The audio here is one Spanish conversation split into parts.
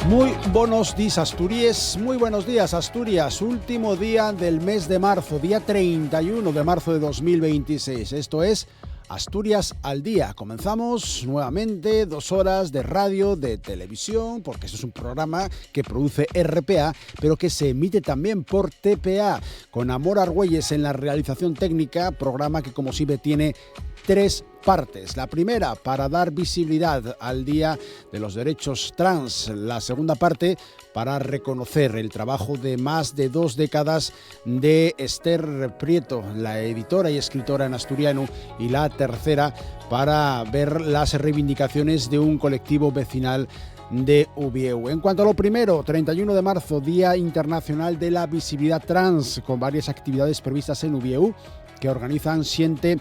Muy buenos días, Asturias. Muy buenos días, Asturias. Último día del mes de marzo, día 31 de marzo de 2026. Esto es Asturias al día. Comenzamos nuevamente 2 horas de radio, de televisión, porque eso es un programa que produce RPA, pero que se emite también por TPA, con Amor Argüelles en la realización técnica, programa que como siempre tiene 3 partes. La primera, para dar visibilidad al Día de los Derechos Trans. La segunda parte, para reconocer el trabajo de más de 2 décadas de Esther Prieto, la editora y escritora en asturiano. Y la tercera, para ver las reivindicaciones de un colectivo vecinal de Ubieu. En cuanto a lo primero, 31 de marzo, Día Internacional de la Visibilidad Trans, con varias actividades previstas en Ubieu que organizan Siente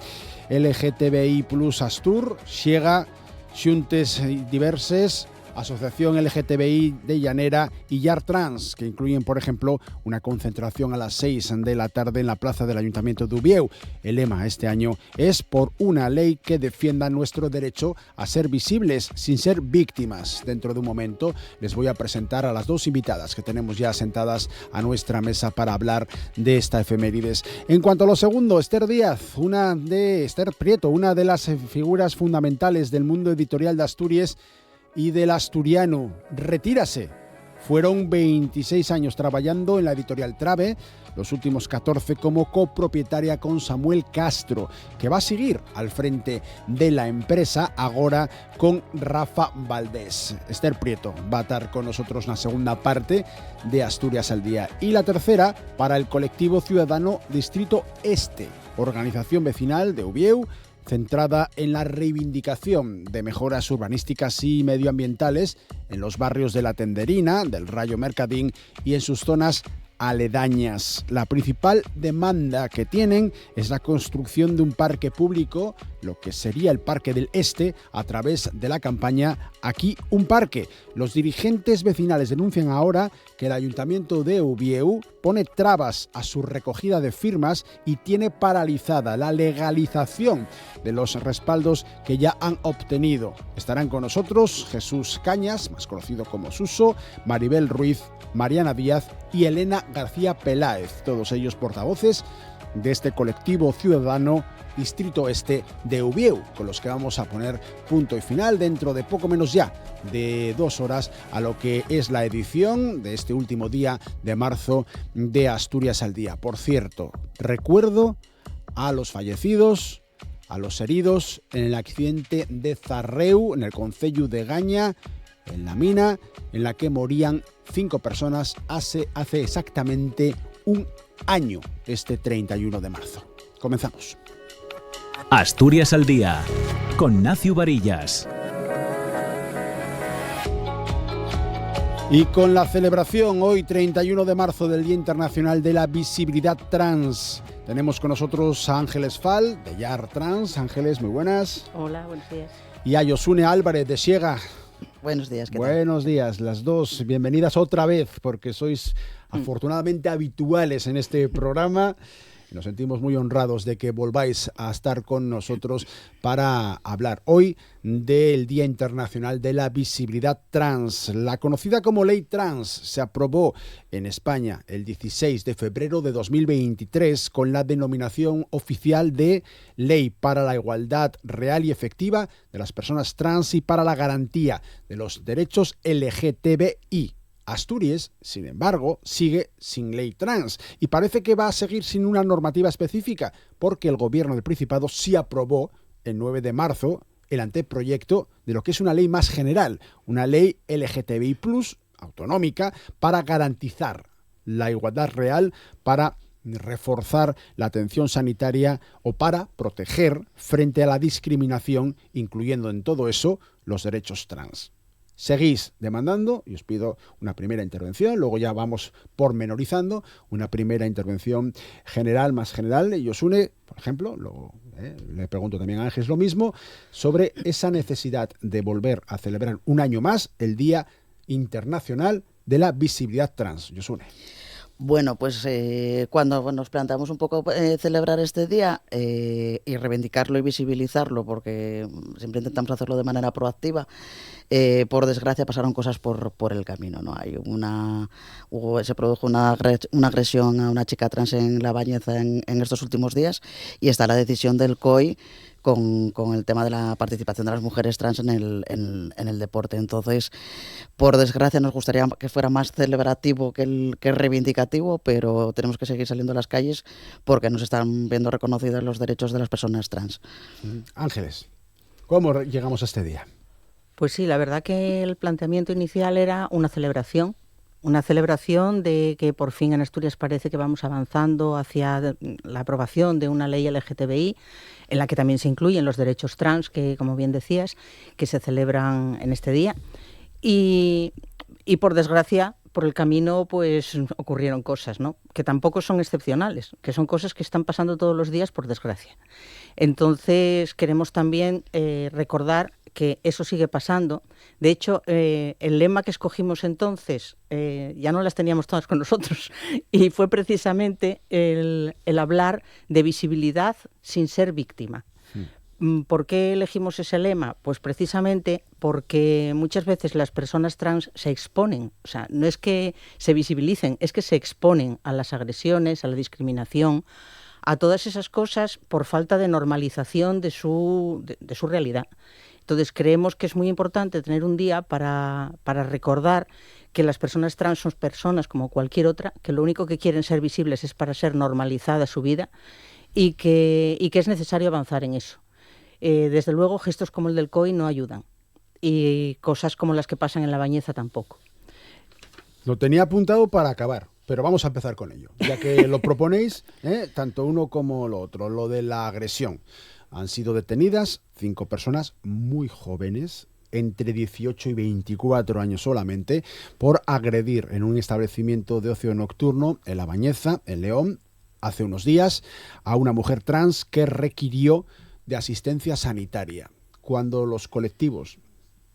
LGTBI Plus Astur, Xiega, Xuntes Diverses, Asociación LGTBI de Llanera y Yar Trans, que incluyen, por ejemplo, una concentración a las 6 de la tarde en la plaza del Ayuntamiento de Ubieu. El lema este año es por una ley que defienda nuestro derecho a ser visibles sin ser víctimas. Dentro de un momento les voy a presentar a las 2 invitadas que tenemos ya sentadas a nuestra mesa para hablar de esta efemérides. En cuanto a lo segundo, Esther Díaz, Esther Prieto, una de las figuras fundamentales del mundo editorial de Asturias y del asturiano, retírase. Fueron 26 años trabajando en la editorial Trave, los últimos 14 como copropietaria con Samuel Castro, que va a seguir al frente de la empresa ahora con Rafa Valdés. Esther Prieto va a estar con nosotros en la segunda parte de Asturias al Día. Y la tercera, para el colectivo ciudadano Distrito Este, organización vecinal de Ubieu, centrada en la reivindicación de mejoras urbanísticas y medioambientales en los barrios de la Tenderina, del Rayo Mercadín y en sus zonas aledañas. La principal demanda que tienen es la construcción de un parque público, lo que sería el Parque del Este, a través de la campaña Aquí un parque. Los dirigentes vecinales denuncian ahora que el Ayuntamiento de Ubieu pone trabas a su recogida de firmas y tiene paralizada la legalización de los respaldos que ya han obtenido. Estarán con nosotros Jesús Cañas, más conocido como Suso, Maribel Ruiz, Mariana Díaz y Elena García Peláez, todos ellos portavoces de este colectivo ciudadano Distrito Este de Ubieu, con los que vamos a poner punto y final dentro de poco menos ya de 2 horas a lo que es la edición de este último día de marzo de Asturias al Día. Por cierto, recuerdo a los fallecidos, a los heridos en el accidente de Zarreu, en el concello de Gaña, en la mina en la que morían 5 personas hace exactamente un año, este 31 de marzo. Comenzamos. Asturias al Día, con Nacio Varillas. Y con la celebración hoy, 31 de marzo, del Día Internacional de la Visibilidad Trans, tenemos con nosotros a Ángeles Fal, de Yar Trans. Ángeles, muy buenas. Hola, buenos días. Y a Yosune Álvarez, de Xiega. Buenos días, ¿qué tal? Buenos días, las dos. Bienvenidas otra vez, porque sois afortunadamente habituales en este programa. Nos sentimos muy honrados de que volváis a estar con nosotros para hablar hoy del Día Internacional de la Visibilidad Trans. La conocida como Ley Trans se aprobó en España el 16 de febrero de 2023 con la denominación oficial de Ley para la Igualdad Real y Efectiva de las Personas Trans y para la Garantía de los Derechos LGTBI. Asturias, sin embargo, sigue sin ley trans y parece que va a seguir sin una normativa específica, porque el gobierno del Principado sí aprobó el 9 de marzo el anteproyecto de lo que es una ley más general, una ley LGTBI+, autonómica, para garantizar la igualdad real, para reforzar la atención sanitaria o para proteger frente a la discriminación, incluyendo en todo eso los derechos trans. Seguís demandando y os pido una primera intervención, luego ya vamos pormenorizando, una primera intervención general, más general. Y os une, por ejemplo, luego le pregunto también a Ángeles lo mismo, sobre esa necesidad de volver a celebrar un año más el Día Internacional de la Visibilidad Trans. Os une. Bueno, pues cuando nos planteamos un poco celebrar este día y reivindicarlo y visibilizarlo, porque siempre intentamos hacerlo de manera proactiva, por desgracia pasaron cosas por el camino, ¿no? Se produjo una agresión a una chica trans en La Bañeza en estos últimos días, y está la decisión del COI con el tema de la participación de las mujeres trans en el deporte. Entonces, por desgracia, nos gustaría que fuera más celebrativo que reivindicativo, pero tenemos que seguir saliendo a las calles porque nos están viendo reconocidos los derechos de las personas trans. Ángeles, ¿cómo llegamos a este día? Pues sí, la verdad que el planteamiento inicial era una celebración de que por fin en Asturias parece que vamos avanzando hacia la aprobación de una ley LGTBI en la que también se incluyen los derechos trans, que, como bien decías, que se celebran en este día. Y por desgracia, por el camino, pues ocurrieron cosas, ¿no? Que tampoco son excepcionales, que son cosas que están pasando todos los días, por desgracia. Entonces, queremos también recordar que eso sigue pasando. De hecho, el lema que escogimos entonces ya no las teníamos todas con nosotros, y fue precisamente el hablar de visibilidad sin ser víctima. ¿Por qué elegimos ese lema? Pues precisamente porque muchas veces las personas trans se exponen, o sea, no es que se visibilicen, es que se exponen a las agresiones, a la discriminación, a todas esas cosas por falta de normalización de su realidad. Entonces creemos que es muy importante tener un día para recordar que las personas trans son personas como cualquier otra, que lo único que quieren ser visibles es para ser normalizada su vida, y que es necesario avanzar en eso. Desde luego, gestos como el del COI no ayudan, y cosas como las que pasan en La Bañeza tampoco. Lo tenía apuntado para acabar, pero vamos a empezar con ello, ya que lo proponéis, tanto uno como lo otro, lo de la agresión. Han sido detenidas 5 personas muy jóvenes, entre 18 y 24 años solamente, por agredir en un establecimiento de ocio nocturno en La Bañeza, en León, hace unos días, a una mujer trans que requirió de asistencia sanitaria. Cuando los colectivos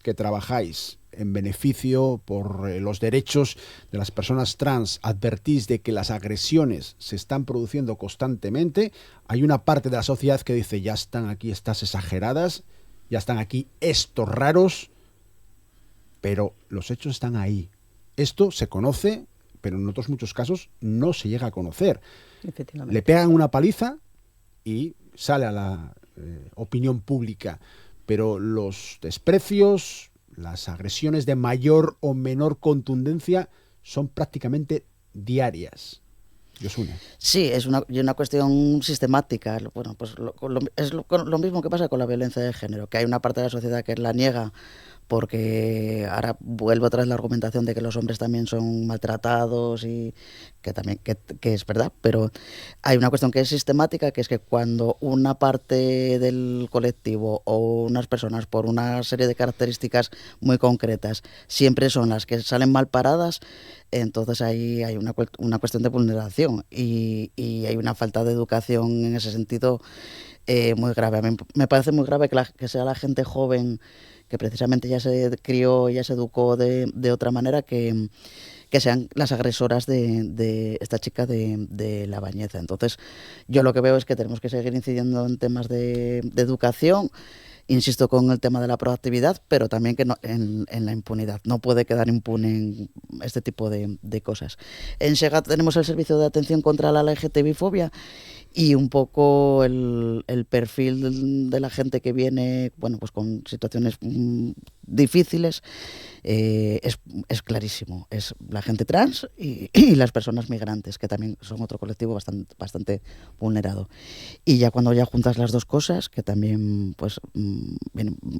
que trabajáis en beneficio por los derechos de las personas trans advertís de que las agresiones se están produciendo constantemente, hay una parte de la sociedad que dice: ya están aquí estas exageradas, ya están aquí estos raros, pero los hechos están ahí. Esto se conoce, pero en otros muchos casos no se llega a conocer. Efectivamente. Le pegan una paliza y sale a la opinión pública, pero los desprecios, las agresiones de mayor o menor contundencia son prácticamente diarias. Yosune. Sí, es una cuestión sistemática. Bueno, pues es lo mismo que pasa con la violencia de género, que hay una parte de la sociedad que la niega, porque ahora vuelvo otra vez la argumentación de que los hombres también son maltratados, y que también que es verdad, pero hay una cuestión que es sistemática, que es que cuando una parte del colectivo o unas personas, por una serie de características muy concretas, siempre son las que salen mal paradas, entonces ahí hay una cuestión de vulneración, y hay una falta de educación en ese sentido muy grave. A mí me parece muy grave que sea la gente joven, que precisamente ya se crió, ya se educó de otra manera, que sean las agresoras de esta chica de La Bañeza. Entonces, yo lo que veo es que tenemos que seguir incidiendo en temas de educación, insisto con el tema de la proactividad, pero también que en la impunidad. No puede quedar impune en este tipo de cosas. En SEGA tenemos el servicio de atención contra la LGTBI-fobia, y un poco el perfil de la gente que viene, bueno, pues con situaciones difíciles, es clarísimo. Es la gente trans y las personas migrantes, que también son otro colectivo bastante vulnerado. Y ya cuando ya juntas las dos cosas, que también pues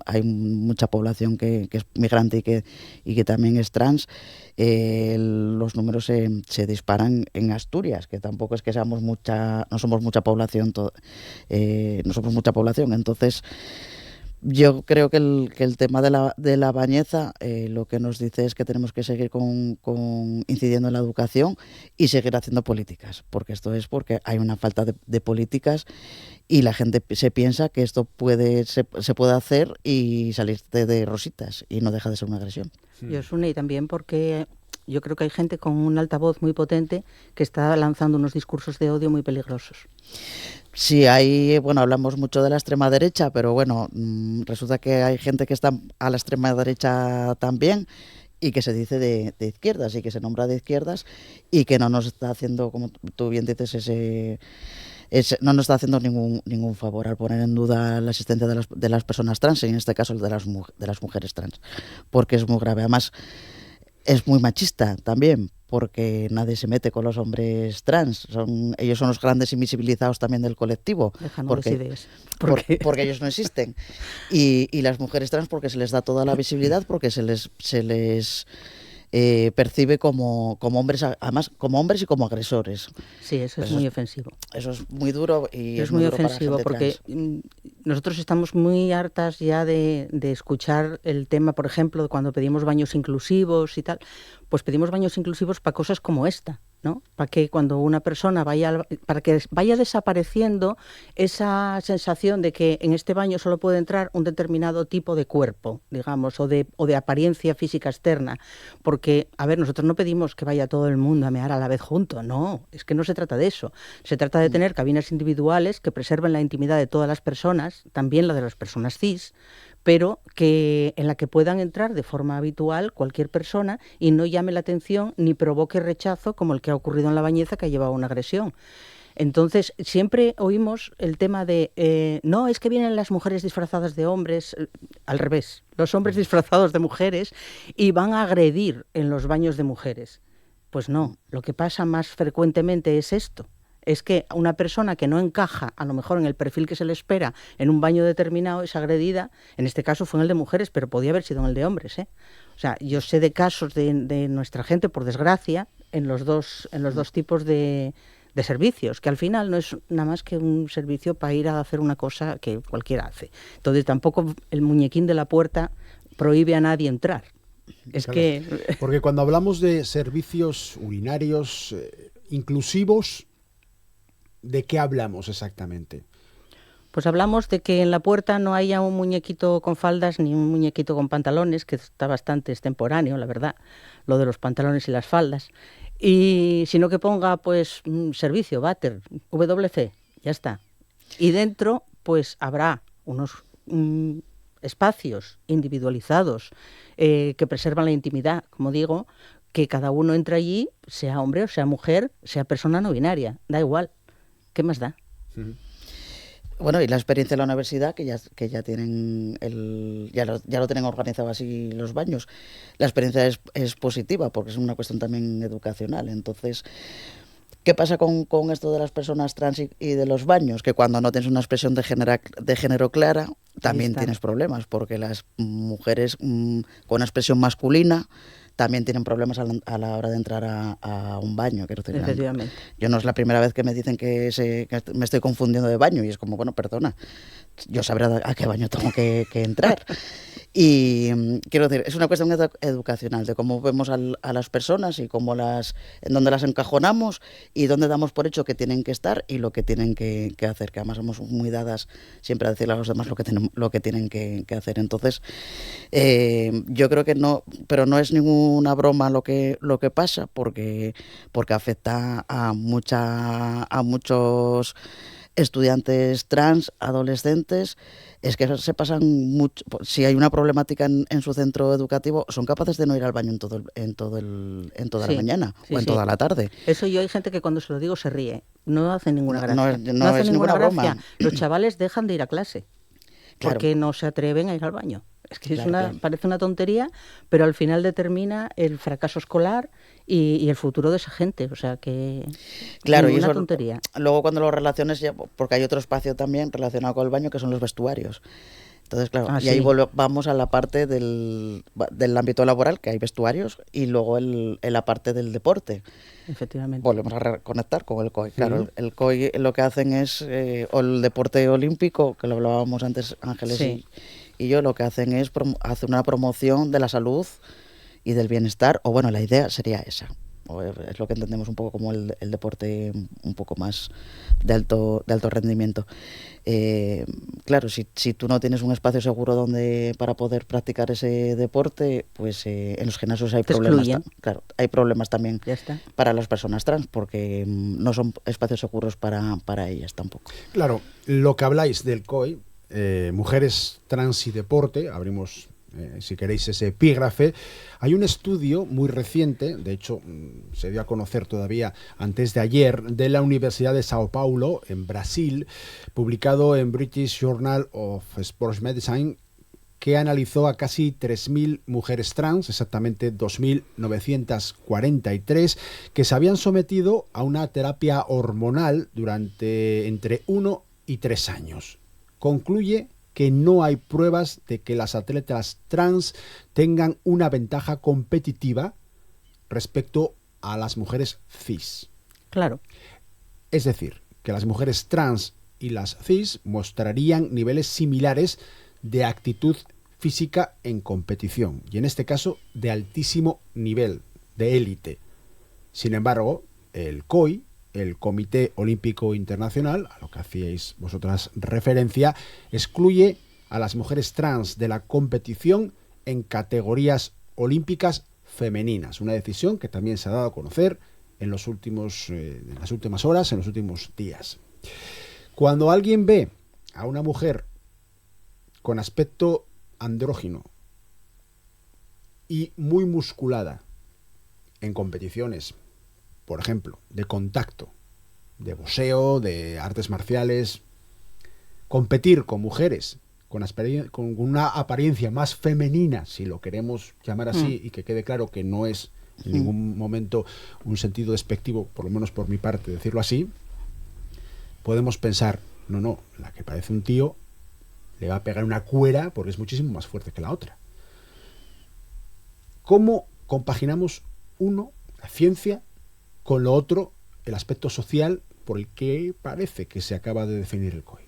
hay mucha población que es migrante y que también es trans, los números se disparan en Asturias, que tampoco es que seamos no somos mucha población, no somos mucha población. Entonces, yo creo que el tema de la Bañeza lo que nos dice es que tenemos que seguir incidiendo en la educación y seguir haciendo políticas, porque esto es porque hay una falta de políticas, y la gente se piensa que esto se puede hacer y salirte de rositas, y no deja de ser una agresión. Yosune, y también porque Yo creo que hay gente con un altavoz muy potente que está lanzando unos discursos de odio muy peligrosos. Sí, ahí, bueno, hablamos mucho de la extrema derecha, pero bueno, resulta que hay gente que está a la extrema derecha también y que se dice de izquierdas y que se nombra de izquierdas y que no nos está haciendo, como tú bien dices, no nos está haciendo ningún favor al poner en duda la existencia de las personas trans, y en este caso de las mujeres trans, porque es muy grave. Además, es muy machista también, porque nadie se mete con los hombres trans. Ellos son los grandes invisibilizados también del colectivo. Porque ellos no existen. Y las mujeres trans porque se les da toda la visibilidad, porque se les percibe como hombres, además como hombres y como agresores. Sí, eso es muy ofensivo. Eso es muy duro y es muy ofensivo porque nosotros estamos muy hartas ya de escuchar el tema, por ejemplo, cuando pedimos baños inclusivos y tal, pues pedimos baños inclusivos para cosas como esta, ¿no? Para que cuando una persona para que vaya desapareciendo esa sensación de que en este baño solo puede entrar un determinado tipo de cuerpo, digamos, o de apariencia física externa, porque, a ver, nosotros no pedimos que vaya todo el mundo a mear a la vez junto, no, es que no se trata de eso, se trata de tener cabinas individuales que preserven la intimidad de todas las personas, también la de las personas cis, pero en la que puedan entrar de forma habitual cualquier persona y no llame la atención ni provoque rechazo como el que ha ocurrido en La Bañeza, que ha llevado a una agresión. Entonces, siempre oímos el tema de, no, es que vienen las mujeres disfrazadas de hombres, al revés, los hombres disfrazados de mujeres y van a agredir en los baños de mujeres. Pues no, lo que pasa más frecuentemente es esto. Es que una persona que no encaja, a lo mejor en el perfil que se le espera, en un baño determinado, es agredida. En este caso fue en el de mujeres, pero podía haber sido en el de hombres, ¿eh? O sea, yo sé de casos de nuestra gente, por desgracia, en los dos tipos de servicios, que al final no es nada más que un servicio para ir a hacer una cosa que cualquiera hace. Entonces tampoco el muñequín de la puerta prohíbe a nadie entrar. Es claro, que... Porque cuando hablamos de servicios urinarios inclusivos, ¿de qué hablamos exactamente? Pues hablamos de que en la puerta no haya un muñequito con faldas ni un muñequito con pantalones, que está bastante extemporáneo, la verdad, lo de los pantalones y las faldas, y sino que ponga pues un servicio, váter, WC, ya está. Y dentro pues habrá unos espacios individualizados que preservan la intimidad, como digo, que cada uno entre allí, sea hombre o sea mujer, sea persona no binaria, da igual. ¿Qué más da? Bueno, y la experiencia de la universidad, que ya tienen ya lo tienen organizado así los baños. La experiencia es positiva porque es una cuestión también educacional. Entonces, ¿qué pasa con esto de las personas trans y de los baños? Que cuando no tienes una expresión de género clara, también tienes problemas, porque las mujeres con una expresión masculina también tienen problemas a la hora de entrar a un baño. Quiero decir, efectivamente. Yo no es la primera vez que me dicen que me estoy confundiendo de baño y es como, bueno, perdona, yo sabré a qué baño tengo que entrar. Y quiero decir, es una cuestión educacional de cómo vemos a las personas y en dónde las encajonamos y dónde damos por hecho que tienen que estar y lo que tienen que hacer, que además somos muy dadas siempre a decirle a los demás lo que tienen que hacer. Entonces, yo creo que no, pero no es ninguna broma lo que pasa porque afecta a muchos estudiantes trans, adolescentes. Es que se pasan mucho. Si hay una problemática en su centro educativo, son capaces de no ir al baño en toda la mañana o en toda la tarde. Eso hay gente que cuando se lo digo se ríe. No hace ninguna gracia. No hace ninguna broma. Gracia. Los chavales dejan de ir a clase porque no se atreven a ir al baño. Es que parece una tontería, pero al final determina el fracaso escolar y el futuro de esa gente. O sea que claro, y una tontería. Luego cuando lo relaciones, porque hay otro espacio también relacionado con el baño, que son los vestuarios. Entonces, claro, ahí vamos a la parte del ámbito laboral, que hay vestuarios, y luego en la parte del deporte. Efectivamente. Volvemos a reconectar con el COI. Claro, el COI lo que hacen es, o el deporte olímpico, que lo hablábamos antes Ángeles y yo, lo que hacen es hacer una promoción de la salud y del bienestar, o bueno, la idea sería esa. es lo que entendemos un poco como el deporte un poco más de alto rendimiento. Claro, si tú no tienes un espacio seguro para poder practicar ese deporte, pues en los gimnasios hay problemas. Claro, hay problemas también para las personas trans, porque no son espacios seguros para ellas tampoco. Claro, lo que habláis del COI, Mujeres Trans y Deporte, abrimos, si queréis, ese epígrafe. Hay un estudio muy reciente, de hecho se dio a conocer todavía antes de ayer, de la Universidad de Sao Paulo, en Brasil, publicado en British Journal of Sports Medicine, que analizó a casi 3.000 mujeres trans, exactamente 2.943, que se habían sometido a una terapia hormonal durante entre 1 y 3 años. Concluye que no hay pruebas de que las atletas trans tengan una ventaja competitiva respecto a las mujeres cis. Claro. Es decir, que las mujeres trans y las cis mostrarían niveles similares de actitud física en competición, y en este caso de altísimo nivel, de élite. Sin embargo, el COI, el Comité Olímpico Internacional, a lo que hacíais vosotras referencia, excluye a las mujeres trans de la competición en categorías olímpicas femeninas. Una decisión que también se ha dado a conocer en las últimas horas, en los últimos días. Cuando alguien ve a una mujer con aspecto andrógino y muy musculada en competiciones, por ejemplo, de contacto, de boxeo, de artes marciales, competir con mujeres con una apariencia más femenina, si lo queremos llamar así, y que quede claro que no es en ningún momento un sentido despectivo, por lo menos por mi parte, decirlo así, podemos pensar, no, la que parece un tío le va a pegar una cuera porque es muchísimo más fuerte que la otra. ¿Cómo compaginamos uno, la ciencia, con lo otro, el aspecto social por el que parece que se acaba de definir el COI?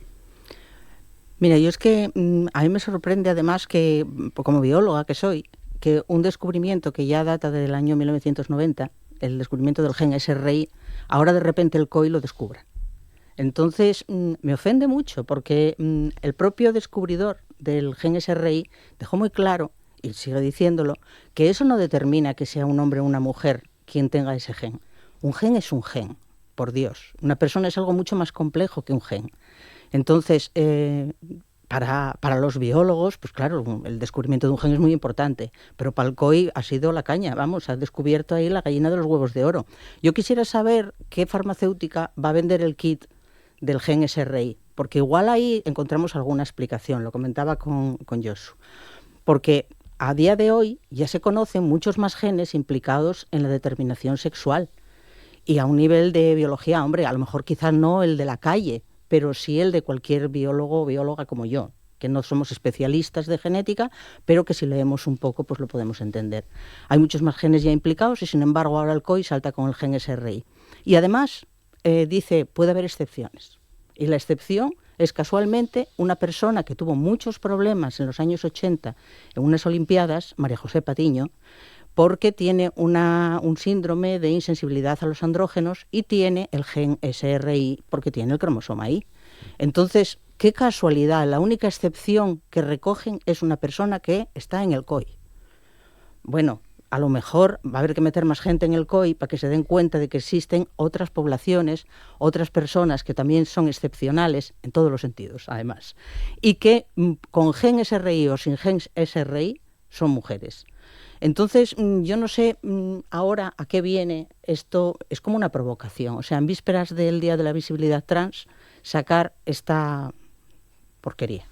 Mira, yo es que a mí me sorprende además que, como bióloga que soy, que un descubrimiento que ya data del año 1990, el descubrimiento del gen SRI, ahora de repente el COI lo descubra. Entonces, me ofende mucho porque el propio descubridor del gen SRI dejó muy claro, y sigue diciéndolo, que eso no determina que sea un hombre o una mujer quien tenga ese gen. Un gen es un gen, por Dios. Una persona es algo mucho más complejo que un gen. Entonces, para los biólogos, pues claro, el descubrimiento de un gen es muy importante, pero para el COI ha sido la caña, ha descubierto ahí la gallina de los huevos de oro. Yo quisiera saber qué farmacéutica va a vender el kit del gen SRI, porque igual ahí encontramos alguna explicación, lo comentaba con Josu, porque a día de hoy ya se conocen muchos más genes implicados en la determinación sexual y a un nivel de biología, hombre, a lo mejor quizás no el de la calle, pero sí el de cualquier biólogo o bióloga como yo, que no somos especialistas de genética, pero que si leemos un poco pues lo podemos entender. Hay muchos más genes ya implicados y sin embargo ahora el COI salta con el gen SRI. Y además dice, puede haber excepciones. Y la excepción es casualmente una persona que tuvo muchos problemas en los años 80 en unas Olimpiadas, María José Patiño, porque tiene un síndrome de insensibilidad a los andrógenos y tiene el gen SRI porque tiene el cromosoma Y. Entonces, qué casualidad, la única excepción que recogen es una persona que está en el COI. Bueno, a lo mejor va a haber que meter más gente en el COI para que se den cuenta de que existen otras poblaciones, otras personas que también son excepcionales en todos los sentidos, además, y que con gen SRI o sin gen SRI son mujeres. Entonces, yo no sé ahora a qué viene esto, es como una provocación, o sea, en vísperas del Día de la Visibilidad Trans, sacar esta porquería.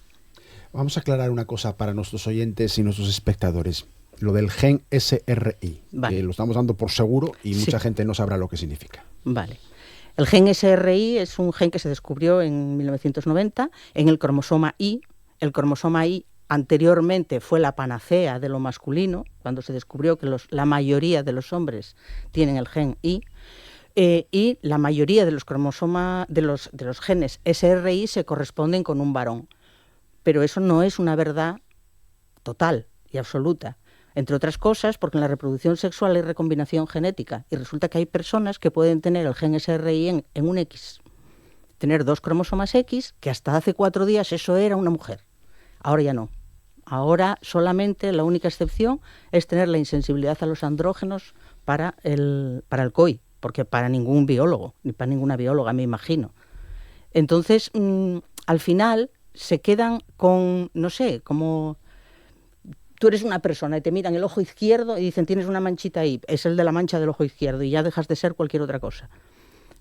Vamos a aclarar una cosa para nuestros oyentes y nuestros espectadores. Lo del gen SRI, vale, que lo estamos dando por seguro y mucha gente no sabrá lo que significa. Vale. El gen SRI es un gen que se descubrió en 1990 en el cromosoma Y. El cromosoma Y anteriormente fue la panacea de lo masculino, cuando se descubrió que la mayoría de los hombres tienen el gen Y, y la mayoría de los cromosomas, de los genes SRI se corresponden con un varón. Pero eso no es una verdad total y absoluta. Entre otras cosas, porque en la reproducción sexual hay recombinación genética y resulta que hay personas que pueden tener el gen SRY en un X, tener 2 cromosomas X, que hasta hace 4 días eso era una mujer. Ahora ya no. Ahora solamente la única excepción es tener la insensibilidad a los andrógenos para el COI, porque para ningún biólogo, ni para ninguna bióloga, me imagino. Entonces, al final se quedan con, no sé, como tú eres una persona y te miran el ojo izquierdo y dicen tienes una manchita ahí, es el de la mancha del ojo izquierdo y ya dejas de ser cualquier otra cosa.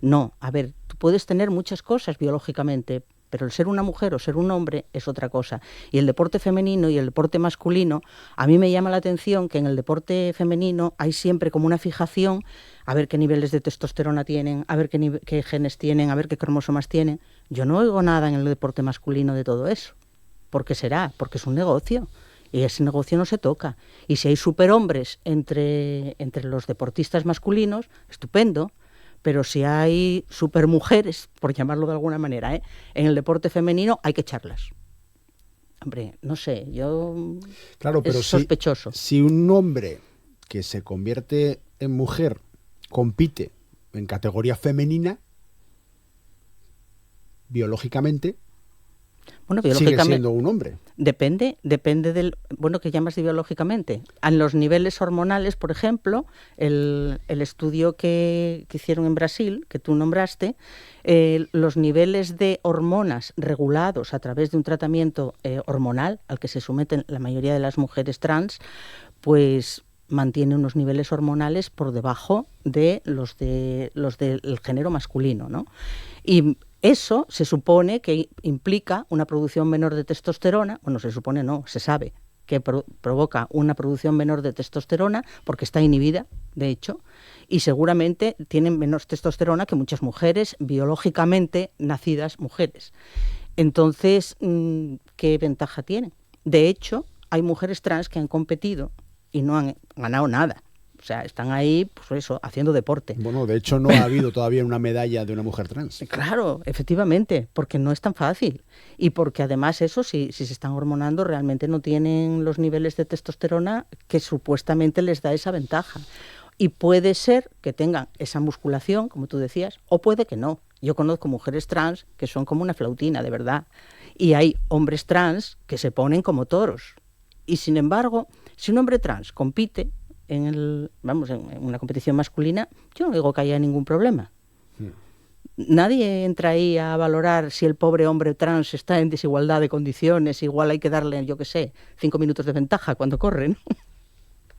No, a ver, tú puedes tener muchas cosas biológicamente, pero el ser una mujer o ser un hombre es otra cosa. Y el deporte femenino y el deporte masculino, a mí me llama la atención que en el deporte femenino hay siempre como una fijación a ver qué niveles de testosterona tienen, a ver qué genes tienen, a ver qué cromosomas tienen. Yo no oigo nada en el deporte masculino de todo eso. ¿Por qué será? Porque es un negocio. Y ese negocio no se toca. Y si hay superhombres entre los deportistas masculinos, estupendo. Pero si hay supermujeres, por llamarlo de alguna manera, en el deporte femenino, hay que echarlas. Hombre, no sé, claro, pero es sospechoso. Si un hombre que se convierte en mujer compite en categoría femenina, biológicamente, sigue siendo un hombre. Depende del, que llamas de biológicamente. En los niveles hormonales, por ejemplo, el estudio que hicieron en Brasil, que tú nombraste, los niveles de hormonas regulados a través de un tratamiento hormonal al que se someten la mayoría de las mujeres trans, pues mantiene unos niveles hormonales por debajo de los del género masculino, ¿no? Y eso se supone que implica una producción menor de testosterona, se supone no, se sabe que provoca una producción menor de testosterona porque está inhibida, de hecho, y seguramente tienen menos testosterona que muchas mujeres biológicamente nacidas mujeres. Entonces, ¿qué ventaja tienen? De hecho, hay mujeres trans que han competido y no han ganado nada. O sea, están ahí, pues eso, haciendo deporte. Bueno, de hecho no ha habido todavía una medalla de una mujer trans. Claro, efectivamente, porque no es tan fácil. Y porque además eso, si se están hormonando, realmente no tienen los niveles de testosterona que supuestamente les da esa ventaja. Y puede ser que tengan esa musculación, como tú decías, o puede que no. Yo conozco mujeres trans que son como una flautina, de verdad. Y hay hombres trans que se ponen como toros. Y sin embargo, si un hombre trans compite en una competición masculina, yo no digo que haya ningún problema. Nadie entra ahí a valorar si el pobre hombre trans está en desigualdad de condiciones, igual hay que darle, 5 minutos de ventaja cuando corren.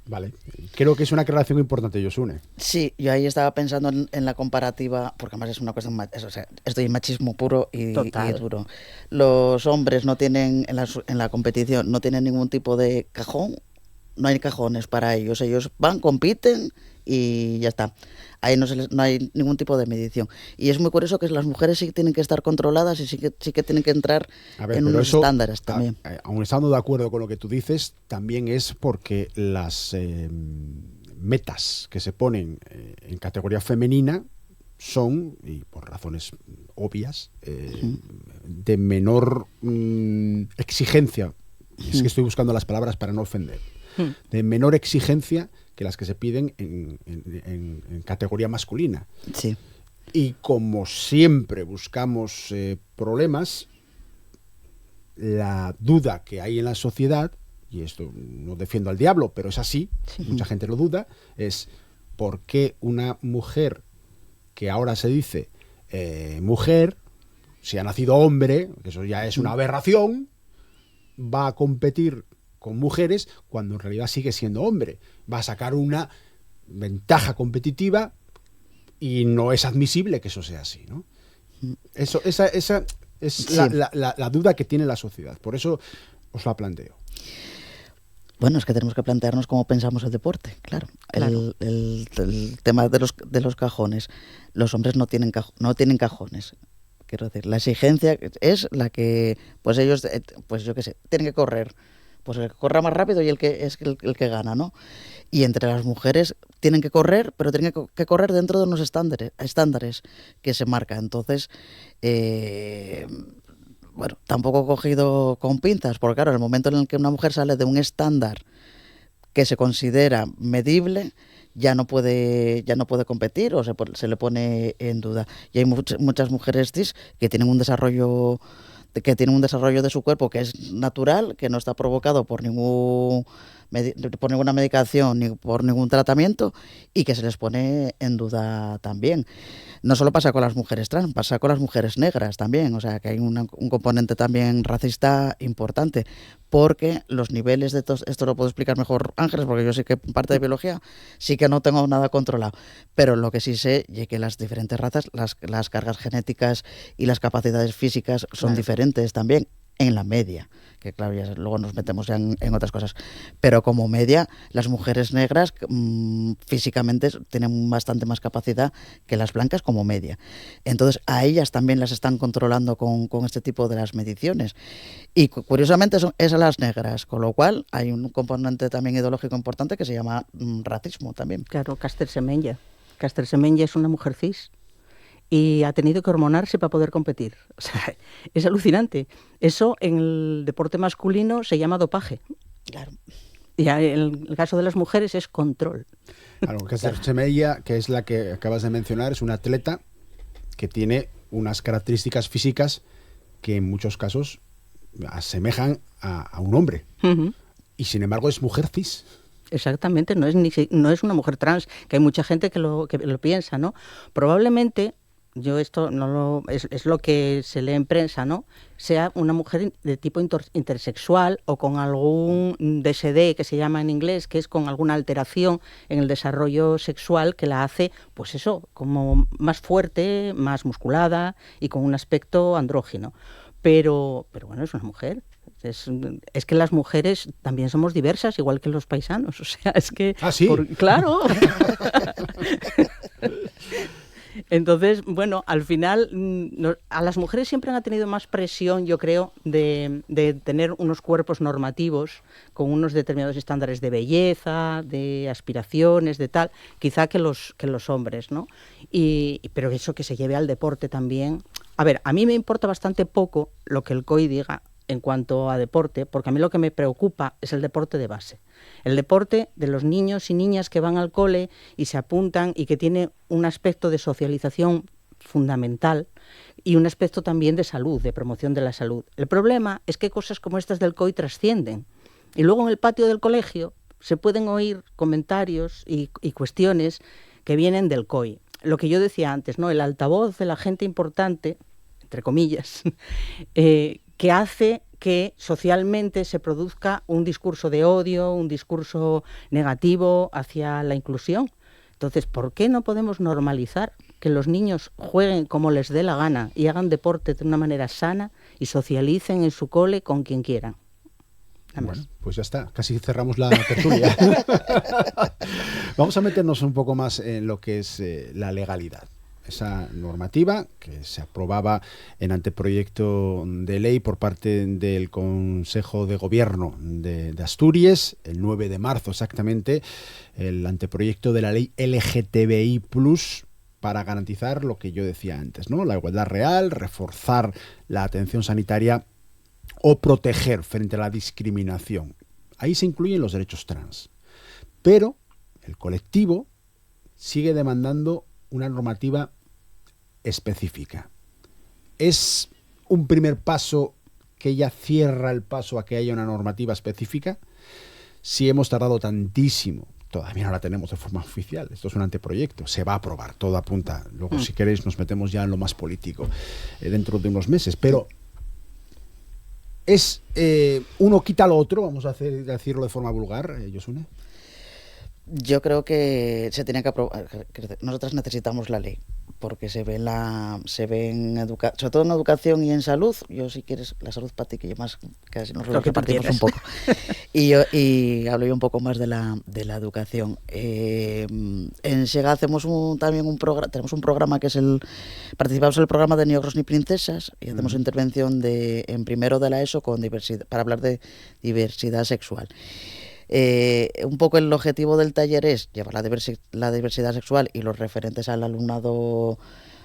Vale, creo que es una aclaración importante, Josune. Sí, yo ahí estaba pensando en la comparativa, porque además es una cuestión, esto es machismo puro y duro. Los hombres no tienen, en la competición, no tienen ningún tipo de cajón. No hay cajones para ellos. Ellos van, compiten y ya está. Ahí no hay ningún tipo de medición. Y es muy curioso que las mujeres sí tienen que estar controladas y sí que tienen que entrar en unos estándares también. Aun estando de acuerdo con lo que tú dices, también es porque las metas que se ponen en categoría femenina son, y por razones obvias, de menor exigencia. Es que estoy buscando las palabras para no ofender. De menor exigencia que las que se piden en categoría masculina. Sí. Y como siempre buscamos problemas, la duda que hay en la sociedad, y esto no defiendo al diablo, pero es así, mucha gente lo duda, es ¿por qué una mujer que ahora se dice mujer, si ha nacido hombre, que eso ya es una aberración, va a competir con mujeres cuando en realidad sigue siendo hombre? Va a sacar una ventaja competitiva y no es admisible que eso sea así, ¿no? Esa es sí. la duda que tiene la sociedad. Por eso os la planteo. Bueno, es que tenemos que plantearnos cómo pensamos el deporte, claro. El tema de los cajones. Los hombres no tienen cajones. Quiero decir, la exigencia es la que, pues ellos, pues yo qué sé, tienen que correr. Pues el que corra más rápido y el que gana, ¿no? Y entre las mujeres tienen que correr, pero tienen que correr dentro de unos estándares que se marcan. Entonces, tampoco he cogido con pinzas, porque claro, en el momento en el que una mujer sale de un estándar que se considera medible ya no puede competir o se le pone en duda. Y hay muchas mujeres cis que tienen un desarrollo de su cuerpo que es natural, que no está provocado por ninguna medicación ni por ningún tratamiento, y que se les pone en duda también. No solo pasa con las mujeres trans, pasa con las mujeres negras también, o sea que hay un componente también racista importante, porque los niveles de esto lo puedo explicar mejor Ángeles, porque yo sé que parte de biología sí que no tengo nada controlado, pero lo que sí sé es que las diferentes razas, las cargas genéticas y las capacidades físicas son diferentes también en la media, que claro, ya luego nos metemos ya en otras cosas, pero como media las mujeres negras físicamente tienen bastante más capacidad que las blancas como media, entonces a ellas también las están controlando con este tipo de las mediciones, y curiosamente es a las negras, con lo cual hay un componente también ideológico importante que se llama racismo también. Claro, Caster Semenya es una mujer cis y ha tenido que hormonarse para poder competir. O sea, es alucinante. Eso en el deporte masculino se llama dopaje. Claro. Y en el caso de las mujeres es control. Claro, Caster Semenya, que es la que acabas de mencionar, es una atleta que tiene unas características físicas que en muchos casos asemejan a un hombre. Uh-huh. Y sin embargo es mujer cis. Exactamente, no es una mujer trans, que hay mucha gente que lo piensa, ¿no? Probablemente, yo esto es lo que se lee en prensa, ¿no? Sea una mujer de tipo intersexual o con algún DSD, que se llama en inglés, que es con alguna alteración en el desarrollo sexual que la hace, pues eso, como más fuerte, más musculada y con un aspecto andrógino. Pero bueno, es una mujer. Es que las mujeres también somos diversas, igual que los paisanos. O sea, es que... ¿Ah, sí? Claro. Entonces, bueno, al final a las mujeres siempre han tenido más presión, yo creo, de tener unos cuerpos normativos con unos determinados estándares de belleza, de aspiraciones, de tal, quizá que los hombres, ¿no? Pero eso que se lleve al deporte también. A ver, a mí me importa bastante poco lo que el COI diga en cuanto a deporte, porque a mí lo que me preocupa es el deporte de base. El deporte de los niños y niñas que van al cole y se apuntan y que tiene un aspecto de socialización fundamental y un aspecto también de salud, de promoción de la salud. El problema es que cosas como estas del COI trascienden. Y luego en el patio del colegio se pueden oír comentarios y cuestiones que vienen del COI. Lo que yo decía antes, ¿no? El altavoz de la gente importante, entre comillas, que hace que socialmente se produzca un discurso de odio, un discurso negativo hacia la inclusión. Entonces, ¿por qué no podemos normalizar que los niños jueguen como les dé la gana y hagan deporte de una manera sana y socialicen en su cole con quien quieran? Bueno, pues ya está, casi cerramos la tertulia. Vamos a meternos un poco más en lo que es la legalidad. Esa normativa que se aprobaba en anteproyecto de ley por parte del Consejo de Gobierno de Asturias, el 9 de marzo exactamente, el anteproyecto de la ley LGTBI+, para garantizar lo que yo decía antes, ¿no? La igualdad real, reforzar la atención sanitaria o proteger frente a la discriminación. Ahí se incluyen los derechos trans. Pero el colectivo sigue demandando una normativa específica. ¿Es un primer paso que ya cierra el paso a que haya una normativa específica? Si hemos tardado tantísimo, todavía no la tenemos de forma oficial. Esto es un anteproyecto, se va a aprobar, todo apunta. Luego, si queréis, nos metemos ya en lo más político dentro de unos meses. Pero es uno quita lo otro, vamos a decirlo de forma vulgar, Josune. Yo creo que se tiene que aprobar. Nosotras necesitamos la ley porque se ve sobre todo en educación y en salud. Yo, si quieres, la salud para ti, que yo más casi nos repartimos un poco. Y hablo yo un poco más de la educación. En SEGA hacemos también un programa, tenemos un programa que es participamos en el programa de Ni ogros ni princesas y hacemos intervención en primero de la ESO con diversidad, para hablar de diversidad sexual. Un poco el objetivo del taller es llevar la diversidad sexual y los referentes al alumnado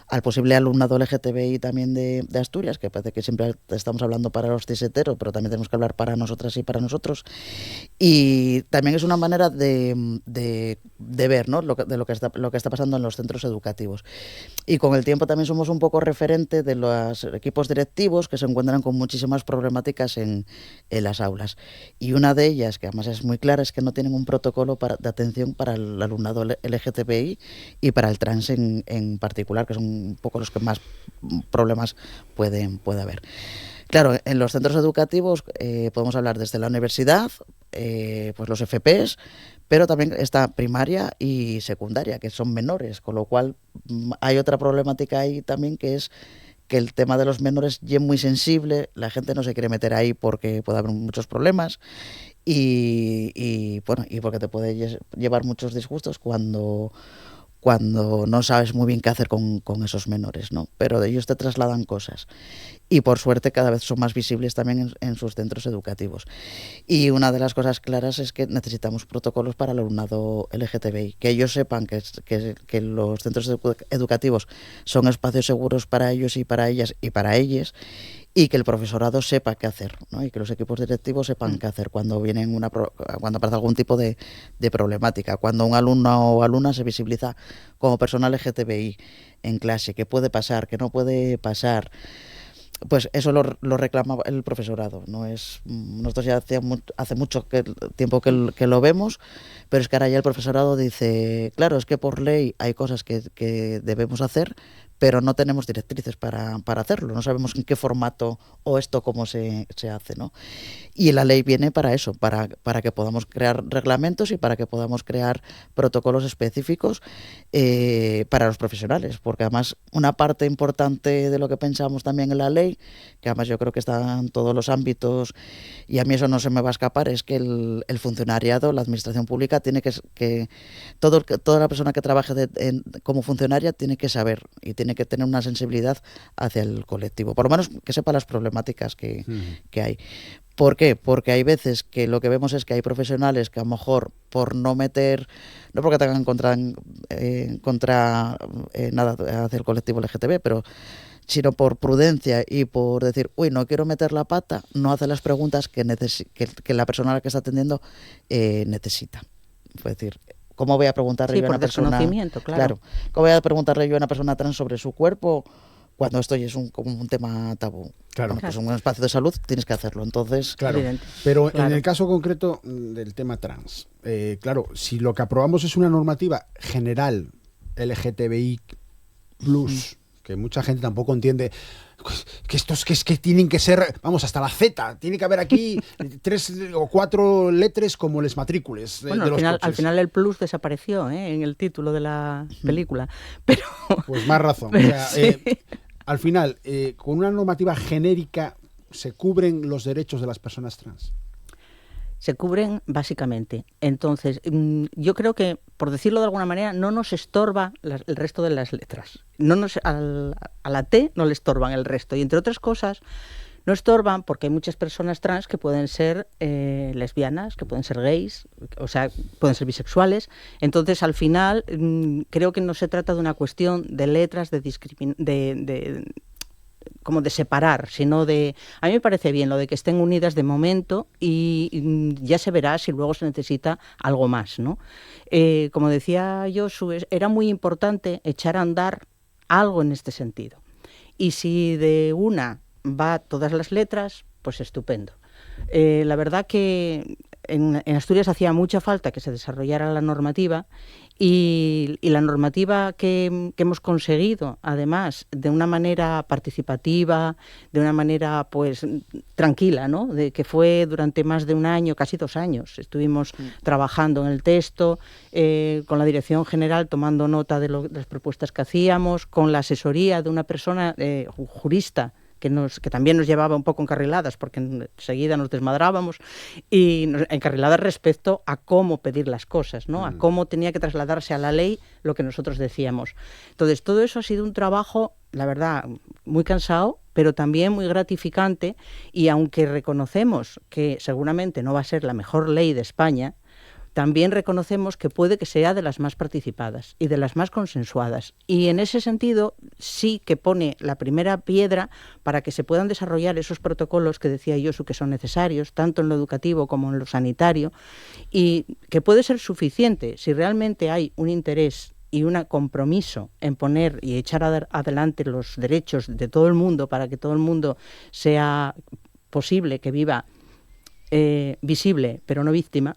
al posible alumnado LGTBI también de Asturias, que parece que siempre estamos hablando para los ciseteros, pero también tenemos que hablar para nosotras y para nosotros. Y también es una manera de ver, ¿no?, lo que está pasando en los centros educativos. Y con el tiempo también somos un poco referente de los equipos directivos que se encuentran con muchísimas problemáticas en las aulas. Y una de ellas, que además es muy clara, es que no tienen un protocolo de atención para el alumnado LGTBI y para el trans en particular, que son un poco los que más problemas puede haber. Claro, en los centros educativos podemos hablar desde la universidad, pues los FPs, pero también está primaria y secundaria, que son menores, con lo cual hay otra problemática ahí también, que es que el tema de los menores es muy sensible, la gente no se quiere meter ahí porque puede haber muchos problemas y porque te puede llevar muchos disgustos cuando no sabes muy bien qué hacer con esos menores, ¿no? Pero de ellos te trasladan cosas. Y por suerte cada vez son más visibles también en sus centros educativos. Y una de las cosas claras es que necesitamos protocolos para el alumnado LGTBI, que ellos sepan que los centros educativos son espacios seguros para ellos y para ellas y para ellos, y que el profesorado sepa qué hacer, ¿no? Y que los equipos directivos sepan qué hacer cuando cuando aparece algún tipo de problemática, cuando un alumno o alumna se visibiliza como persona LGTBI en clase, qué puede pasar, qué no puede pasar. Pues eso lo reclama el profesorado. Nosotros ya hace mucho tiempo que lo vemos, pero es que ahora ya el profesorado dice, claro, es que por ley hay cosas que debemos hacer, pero no tenemos directrices para hacerlo, no sabemos en qué formato o esto cómo se hace, ¿no? Y la ley viene para eso, para que podamos crear reglamentos y para que podamos crear protocolos específicos para los profesionales, porque además una parte importante de lo que pensamos también en la ley, que además yo creo que está en todos los ámbitos y a mí eso no se me va a escapar, es que el funcionariado, la administración pública, tiene que toda la persona que trabaje como funcionaria tiene que saber y tiene que tener una sensibilidad hacia el colectivo, por lo menos que sepa las problemáticas que hay. ¿Por qué? Porque hay veces que lo que vemos es que hay profesionales que a lo mejor por no meter, no porque tengan contra nada hacia el colectivo LGTB, pero sino por prudencia y por decir, no quiero meter la pata, no hace las preguntas que la persona a la que está atendiendo necesita. Es decir, ¿cómo voy a preguntarle yo a una persona? Claro. ¿Cómo voy a preguntarle yo a una persona trans sobre su cuerpo cuando esto es como un tema tabú? Claro. Bueno, pues en un espacio de salud tienes que hacerlo. Entonces, claro. Pero en el caso concreto del tema trans, claro, si lo que aprobamos es una normativa general LGTBI+, que mucha gente tampoco entiende que tienen que ser, vamos, hasta la Z, tiene que haber aquí 3 o 4 letras como les matrículas de los coches. Al final el plus desapareció en el título de la película, pero... Pues más razón. O sea, sí. Al final, con una normativa genérica, ¿se cubren los derechos de las personas trans? Se cubren básicamente. Entonces, yo creo que, por decirlo de alguna manera, no nos estorba el resto de las letras. A la T no le estorban el resto. Y entre otras cosas, no estorban porque hay muchas personas trans que pueden ser lesbianas, que pueden ser gays, o sea, pueden ser bisexuales. Entonces, al final, creo que no se trata de una cuestión de letras, como de separar, sino de... A mí me parece bien lo de que estén unidas de momento y ya se verá si luego se necesita algo más, ¿no? Como decía Josu, era muy importante echar a andar algo en este sentido. Y si de una va todas las letras, pues estupendo. La verdad que en Asturias hacía mucha falta que se desarrollara la normativa y la normativa que hemos conseguido, además, de una manera participativa, de una manera pues tranquila, ¿no? De que fue durante más de un año, casi 2 años, estuvimos trabajando en el texto, con la dirección general tomando nota de las propuestas que hacíamos, con la asesoría de una persona jurista, que también nos llevaba un poco encarriladas, porque enseguida nos desmadrábamos, y encarriladas respecto a cómo pedir las cosas, ¿no? A cómo tenía que trasladarse a la ley lo que nosotros decíamos. Entonces, todo eso ha sido un trabajo, la verdad, muy cansado, pero también muy gratificante, y aunque reconocemos que seguramente no va a ser la mejor ley de España, también reconocemos que puede que sea de las más participadas y de las más consensuadas. Y en ese sentido sí que pone la primera piedra para que se puedan desarrollar esos protocolos que decía Josu que son necesarios, tanto en lo educativo como en lo sanitario, y que puede ser suficiente si realmente hay un interés y un compromiso en poner y echar adelante los derechos de todo el mundo para que todo el mundo sea posible que viva visible pero no víctima.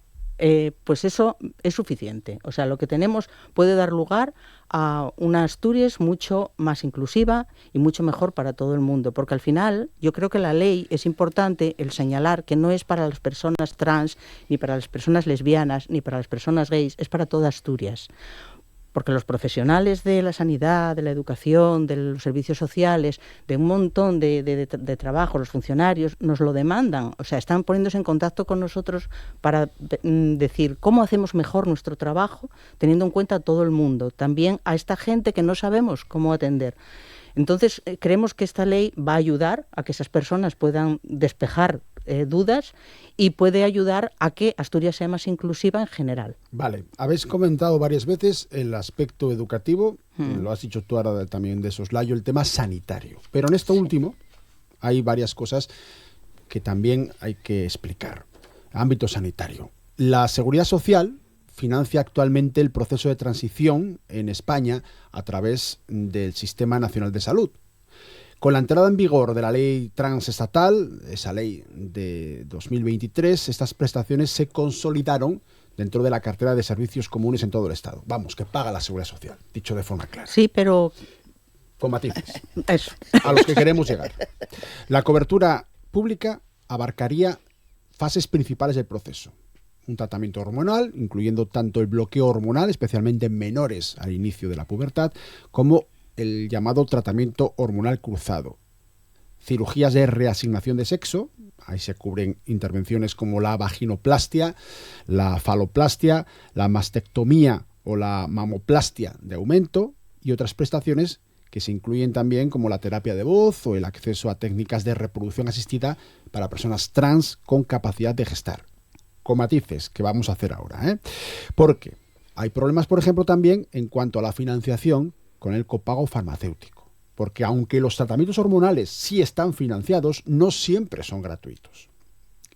Pues eso es suficiente. O sea, lo que tenemos puede dar lugar a una Asturias mucho más inclusiva y mucho mejor para todo el mundo, porque al final yo creo que la ley es importante el señalar que no es para las personas trans, ni para las personas lesbianas, ni para las personas gays, es para toda Asturias. Porque los profesionales de la sanidad, de la educación, de los servicios sociales, de un montón de trabajo, los funcionarios, nos lo demandan. O sea, están poniéndose en contacto con nosotros para decir cómo hacemos mejor nuestro trabajo, teniendo en cuenta a todo el mundo, también a esta gente que no sabemos cómo atender. Entonces, creemos que esta ley va a ayudar a que esas personas puedan despejar dudas y puede ayudar a que Asturias sea más inclusiva en general. Vale, habéis comentado varias veces el aspecto educativo, lo has dicho tú ahora también de soslayo, el tema sanitario. Pero en esto último hay varias cosas que también hay que explicar. Ámbito sanitario. La Seguridad Social financia actualmente el proceso de transición en España a través del Sistema Nacional de Salud. Con la entrada en vigor de la ley transestatal, esa ley de 2023, estas prestaciones se consolidaron dentro de la cartera de servicios comunes en todo el Estado. Vamos, que paga la Seguridad Social, dicho de forma clara. Sí, pero... Con matices. Eso. A los que queremos llegar. La cobertura pública abarcaría fases principales del proceso. Un tratamiento hormonal, incluyendo tanto el bloqueo hormonal, especialmente en menores al inicio de la pubertad, como el llamado tratamiento hormonal cruzado. Cirugías de reasignación de sexo, ahí se cubren intervenciones como la vaginoplastia, la faloplastia, la mastectomía o la mamoplastia de aumento y otras prestaciones que se incluyen también como la terapia de voz o el acceso a técnicas de reproducción asistida para personas trans con capacidad de gestar. Con matices que vamos a hacer ahora, porque hay problemas, por ejemplo, también en cuanto a la financiación con el copago farmacéutico, porque aunque los tratamientos hormonales sí están financiados, no siempre son gratuitos.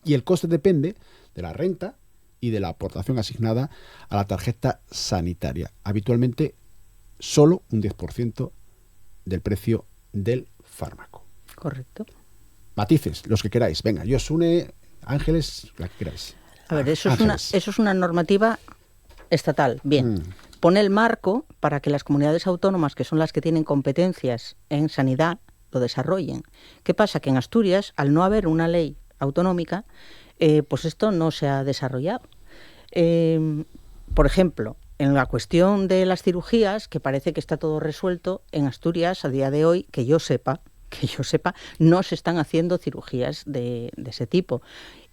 Y el coste depende de la renta y de la aportación asignada a la tarjeta sanitaria. Habitualmente, solo un 10% del precio del fármaco. Correcto. Matices, los que queráis. Venga, Josune, Ángeles, la que queráis. A ver, eso es una normativa estatal. Bien. Pone el marco para que las comunidades autónomas, que son las que tienen competencias en sanidad, lo desarrollen. ¿Qué pasa? Que en Asturias, al no haber una ley autonómica, pues esto no se ha desarrollado. Por ejemplo, en la cuestión de las cirugías, que parece que está todo resuelto, en Asturias, a día de hoy, que yo sepa, no se están haciendo cirugías de ese tipo.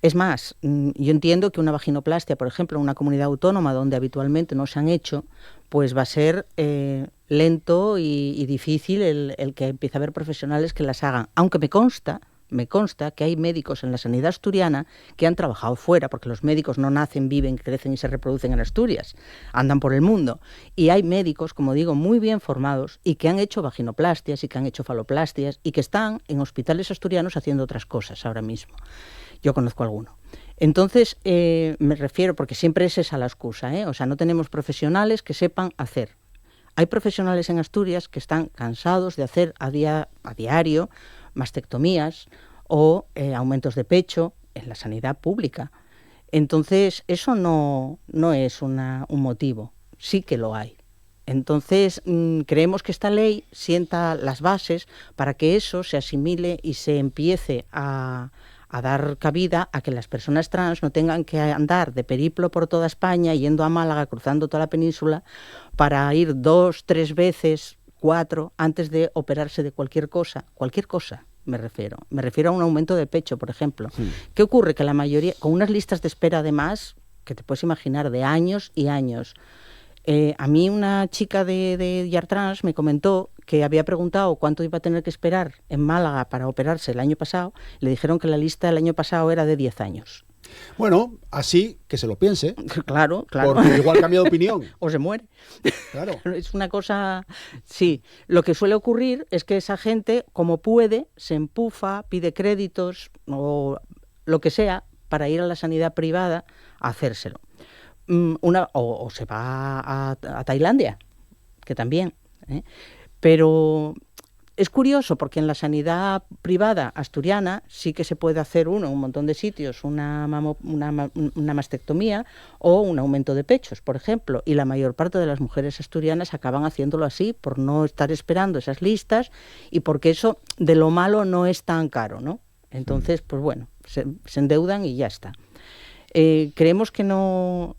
Es más, yo entiendo que una vaginoplastia, por ejemplo, en una comunidad autónoma donde habitualmente no se han hecho, pues va a ser lento y difícil el que empiece a haber profesionales que las hagan. Aunque me consta que hay médicos en la sanidad asturiana que han trabajado fuera, porque los médicos no nacen, viven, crecen y se reproducen en Asturias, andan por el mundo. Y hay médicos, como digo, muy bien formados y que han hecho vaginoplastias y que han hecho faloplastias y que están en hospitales asturianos haciendo otras cosas ahora mismo. Yo conozco alguno. Entonces, me refiero, porque siempre es esa la excusa, o sea, no tenemos profesionales que sepan hacer. Hay profesionales en Asturias que están cansados de hacer a diario mastectomías o aumentos de pecho en la sanidad pública. Entonces, eso no es un motivo, sí que lo hay. Entonces, creemos que esta ley sienta las bases para que eso se asimile y se empiece a dar cabida a que las personas trans no tengan que andar de periplo por toda España, yendo a Málaga, cruzando toda la península, para ir 2, 3 veces, 4, antes de operarse de cualquier cosa me refiero a un aumento de pecho, por ejemplo. Sí. ¿Qué ocurre? Que la mayoría, con unas listas de espera además, que te puedes imaginar, de años y años. A mí una chica de Yartrans me comentó que había preguntado cuánto iba a tener que esperar en Málaga para operarse el año pasado. Le dijeron que la lista del año pasado era de 10 años. Bueno, así que se lo piense. Claro. Porque igual cambia de opinión. O se muere. Claro. Es una cosa... Sí, lo que suele ocurrir es que esa gente, como puede, se empufa, pide créditos o lo que sea para ir a la sanidad privada a hacérselo. O se va a Tailandia, que también. Pero es curioso porque en la sanidad privada asturiana sí que se puede hacer en un montón de sitios una mastectomía o un aumento de pechos, por ejemplo, y la mayor parte de las mujeres asturianas acaban haciéndolo así por no estar esperando esas listas y porque eso de lo malo no es tan caro, ¿no? Entonces, pues bueno, se endeudan y ya está. Creemos que no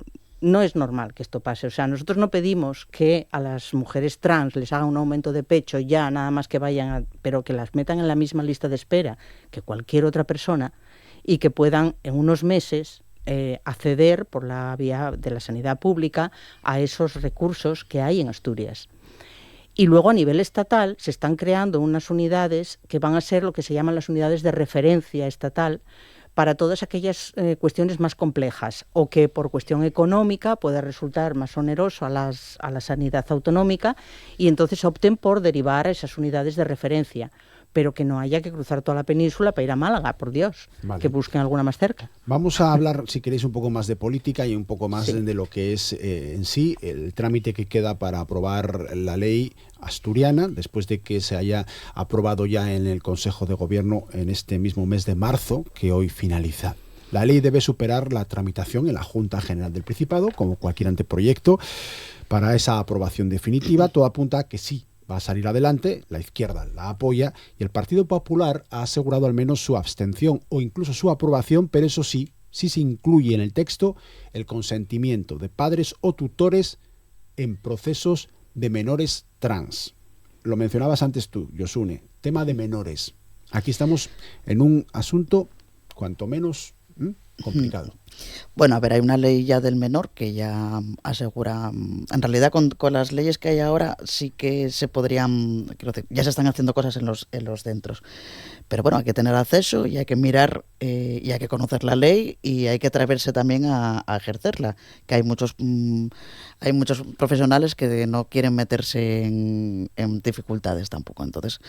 es normal que esto pase. O sea, nosotros no pedimos que a las mujeres trans les hagan un aumento de pecho ya, nada más que vayan, pero que las metan en la misma lista de espera que cualquier otra persona y que puedan en unos meses acceder por la vía de la sanidad pública a esos recursos que hay en Asturias. Y luego a nivel estatal se están creando unas unidades que van a ser lo que se llaman las unidades de referencia estatal, para todas aquellas cuestiones más complejas o que por cuestión económica pueda resultar más oneroso a la sanidad autonómica y entonces opten por derivar a esas unidades de referencia, pero que no haya que cruzar toda la península para ir a Málaga, por Dios, vale. Que busquen alguna más cerca. Vamos a hablar, si queréis, un poco más de política y un poco más de lo que es en sí el trámite que queda para aprobar la ley asturiana, después de que se haya aprobado ya en el Consejo de Gobierno en este mismo mes de marzo, que hoy finaliza. La ley debe superar la tramitación en la Junta General del Principado, como cualquier anteproyecto, para esa aprobación definitiva. Todo apunta a que sí va a salir adelante, la izquierda la apoya y el Partido Popular ha asegurado al menos su abstención o incluso su aprobación, pero eso sí se incluye en el texto el consentimiento de padres o tutores en procesos de menores trans. Lo mencionabas antes tú, Josune, tema de menores. Aquí estamos en un asunto cuanto menos complicado. Bueno, a ver, hay una ley ya del menor que ya asegura, en realidad con las leyes que hay ahora sí que se podrían, ya se están haciendo cosas en los centros, pero bueno, hay que tener acceso y hay que mirar y hay que conocer la ley y hay que atreverse también a ejercerla, que hay muchos profesionales que no quieren meterse en dificultades tampoco, entonces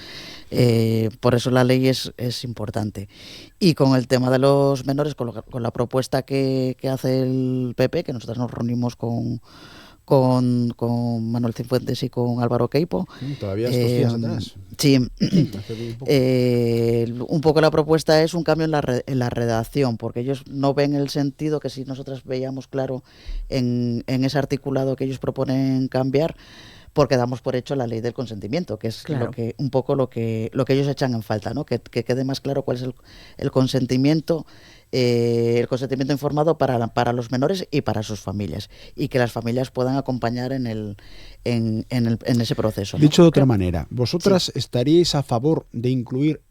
por eso la ley es importante. Y con el tema de los menores, con la propuesta que hace el PP, que nosotros nos reunimos con Manuel Cifuentes y con Álvaro Queipo. Todavía estos días atrás. Sí. Un poco la propuesta es un cambio en la redacción, porque ellos no ven el sentido que si nosotros veíamos claro en ese articulado que ellos proponen cambiar, porque damos por hecho la ley del consentimiento, que es claro. Un poco lo que ellos echan en falta, ¿no? Que quede más claro cuál es el consentimiento. El consentimiento informado para los menores y para sus familias, y que las familias puedan acompañar en ese proceso, ¿no? Dicho de otra manera, ¿vosotras estaríais a favor de incluir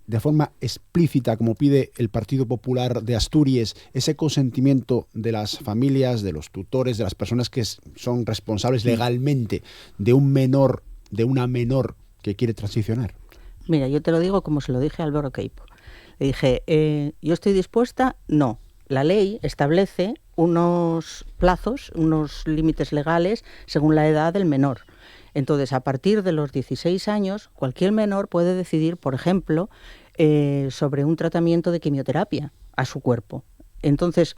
de forma explícita, como pide el Partido Popular de Asturias, ese consentimiento de las familias, de los tutores, de las personas que son responsables legalmente de un menor, de una menor que quiere transicionar? Mira, yo te lo digo como se lo dije a Álvaro Queipo. Le dije, yo estoy dispuesta, no. La ley establece unos plazos, unos límites legales según la edad del menor. Entonces, a partir de los 16 años, cualquier menor puede decidir, por ejemplo, sobre un tratamiento de quimioterapia a su cuerpo. Entonces,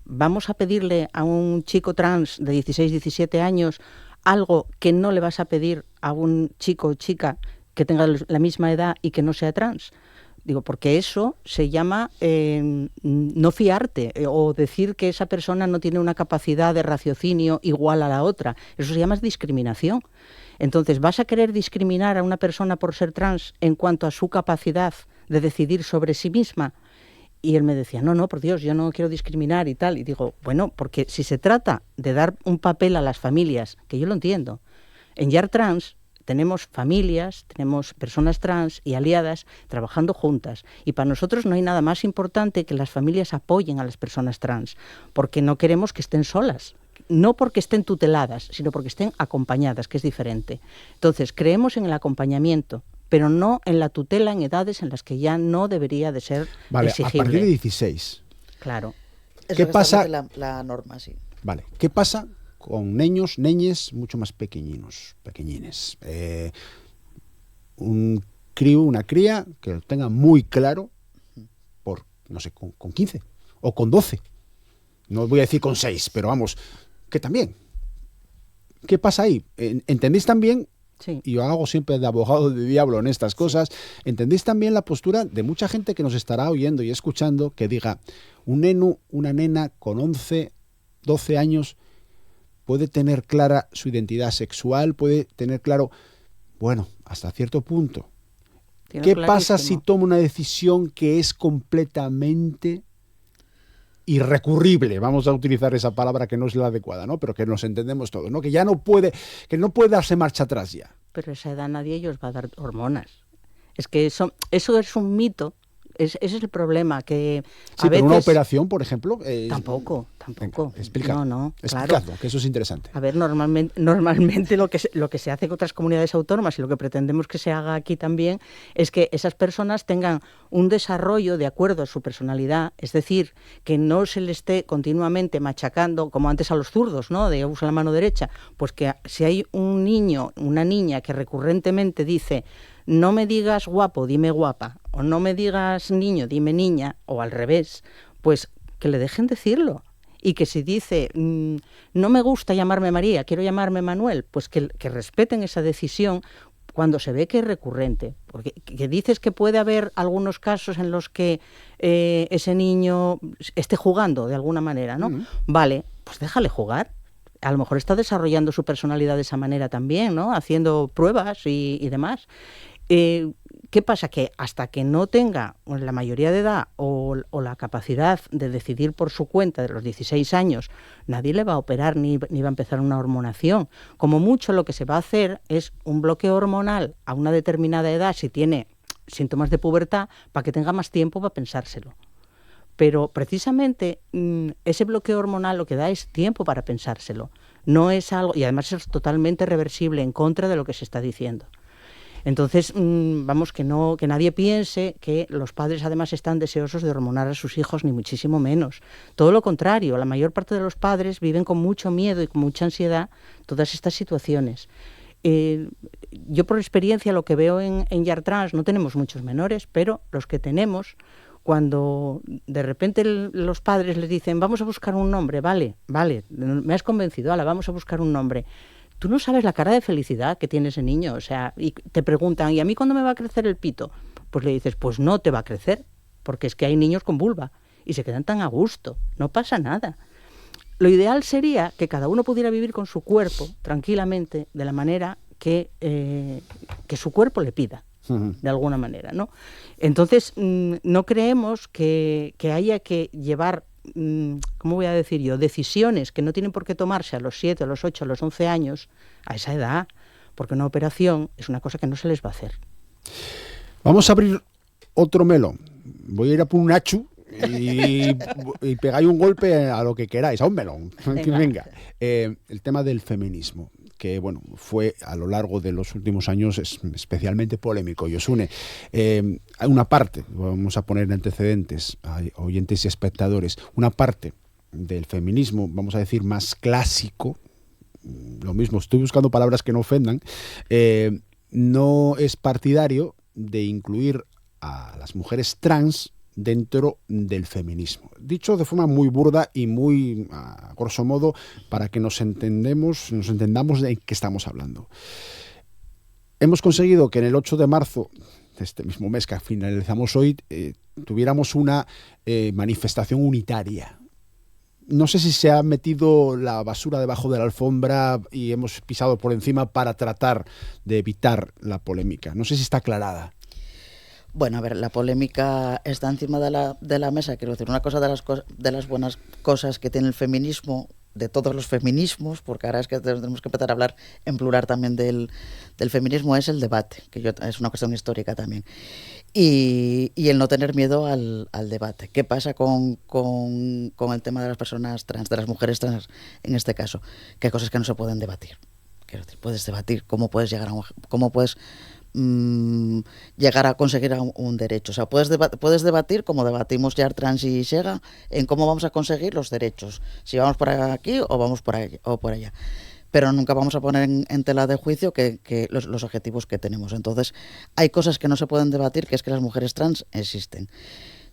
¿vamos a pedirle a un chico trans de 16, 17 años algo que no le vas a pedir a un chico o chica que tenga la misma edad y que no sea trans? Digo, porque eso se llama no fiarte o decir que esa persona no tiene una capacidad de raciocinio igual a la otra. Eso se llama discriminación. Entonces, ¿vas a querer discriminar a una persona por ser trans en cuanto a su capacidad de decidir sobre sí misma? Y él me decía, no, por Dios, yo no quiero discriminar y tal. Y digo, bueno, porque si se trata de dar un papel a las familias, que yo lo entiendo, en Yar Trans tenemos familias, tenemos personas trans y aliadas trabajando juntas. Y para nosotros no hay nada más importante que las familias apoyen a las personas trans, porque no queremos que estén solas. No porque estén tuteladas, sino porque estén acompañadas, que es diferente. Entonces, creemos en el acompañamiento, pero no en la tutela en edades en las que ya no debería de ser exigible. A partir de 16, Claro. ¿Qué pasa? La norma, sí. Vale. ¿Qué pasa con niños, neñes mucho más pequeñines? Un crío, una cría que lo tenga muy claro por, no sé, con 15 o con 12. No voy a decir con 6, pero vamos, que también. ¿Qué pasa ahí? ¿Entendéis también? Sí. Y yo hago siempre de abogado de diablo en estas cosas. ¿Entendéis también la postura de mucha gente que nos estará oyendo y escuchando que diga, un neno, una nena con 11, 12 años puede tener clara su identidad sexual, puede tener claro, bueno, hasta cierto punto? ¿Qué pasa si toma una decisión que es completamente irrecurrible? Vamos a utilizar esa palabra que no es la adecuada, ¿no? Pero que nos entendemos todos, ¿no? Que ya no puede darse marcha atrás ya. Pero a esa edad nadie ellos va a dar hormonas. Es que eso es un mito. Ese es el problema, que sí, a veces... pero una operación, por ejemplo... Tampoco. Venga, explicad, No, explicadlo, claro. que eso es interesante. A ver, normalmente lo que se hace en otras comunidades autónomas y lo que pretendemos que se haga aquí también es que esas personas tengan un desarrollo de acuerdo a su personalidad, es decir, que no se le esté continuamente machacando, como antes a los zurdos, ¿no?, de usa la mano derecha, pues que si hay un niño, una niña que recurrentemente dice no me digas guapo, dime guapa, o no me digas niño, dime niña, o al revés, pues que le dejen decirlo. Y que si dice, no me gusta llamarme María, quiero llamarme Manuel, pues que respeten esa decisión cuando se ve que es recurrente. Porque que dices que puede haber algunos casos en los que ese niño esté jugando de alguna manera, ¿no? Vale, pues déjale jugar. A lo mejor está desarrollando su personalidad de esa manera también, ¿no? Haciendo pruebas y demás. ¿Qué pasa? Que hasta que no tenga la mayoría de edad o la capacidad de decidir por su cuenta de los 16 años, nadie le va a operar ni va a empezar una hormonación. Como mucho lo que se va a hacer es un bloqueo hormonal a una determinada edad, si tiene síntomas de pubertad, para que tenga más tiempo para pensárselo. Pero precisamente ese bloqueo hormonal lo que da es tiempo para pensárselo. No es algo, y además es totalmente reversible, en contra de lo que se está diciendo. Entonces, vamos, que nadie piense que los padres además están deseosos de hormonar a sus hijos, ni muchísimo menos. Todo lo contrario, la mayor parte de los padres viven con mucho miedo y con mucha ansiedad todas estas situaciones. Yo por experiencia lo que veo en Yartrans, no tenemos muchos menores, pero los que tenemos, cuando de repente los padres les dicen vamos a buscar un nombre, vale, me has convencido, vamos a buscar un nombre. Tú no sabes la cara de felicidad que tiene ese niño, o sea, y te preguntan, ¿y a mí cuándo me va a crecer el pito? Pues le dices, pues no te va a crecer, porque es que hay niños con vulva y se quedan tan a gusto, no pasa nada. Lo ideal sería que cada uno pudiera vivir con su cuerpo tranquilamente, de la manera que su cuerpo le pida, de alguna manera, ¿no? Entonces, no creemos que haya que llevar, ¿cómo voy a decir yo?, decisiones que no tienen por qué tomarse a los 7, a los 8, a los 11 años, a esa edad, porque una operación es una cosa que no se les va a hacer. Vamos a abrir otro melón. Voy a ir a por un hachu y pegáis un golpe a lo que queráis, a un melón. Venga. El tema del feminismo, que bueno, fue a lo largo de los últimos años especialmente polémico. Yosune, hay una parte, vamos a poner antecedentes a oyentes y espectadores, una parte del feminismo, vamos a decir, más clásico, lo mismo, estoy buscando palabras que no ofendan, no es partidario de incluir a las mujeres trans dentro del feminismo. Dicho de forma muy burda y muy, a grosso modo, para que nos entendamos de qué estamos hablando. Hemos conseguido que en el 8 de marzo, de este mismo mes que finalizamos hoy, tuviéramos una manifestación unitaria. No sé si se ha metido la basura debajo de la alfombra y hemos pisado por encima para tratar de evitar la polémica. No sé si está aclarada. Bueno, a ver, la polémica está encima de la mesa. Quiero decir, una cosa de las buenas cosas que tiene el feminismo, de todos los feminismos, porque ahora es que tenemos que empezar a hablar en plural también del feminismo, es el debate, que es una cuestión histórica también. Y el no tener miedo al debate. ¿Qué pasa con el tema de las personas trans, de las mujeres trans en este caso? Que hay cosas que no se pueden debatir. Quiero decir, puedes debatir cómo puedes llegar a cómo puedes llegar a conseguir un derecho. O sea, puedes debatir, como debatimos ya Trans y Sega, en cómo vamos a conseguir los derechos. Si vamos por aquí o vamos por allá. Pero nunca vamos a poner en tela de juicio que los objetivos que tenemos. Entonces, hay cosas que no se pueden debatir, que es que las mujeres trans existen.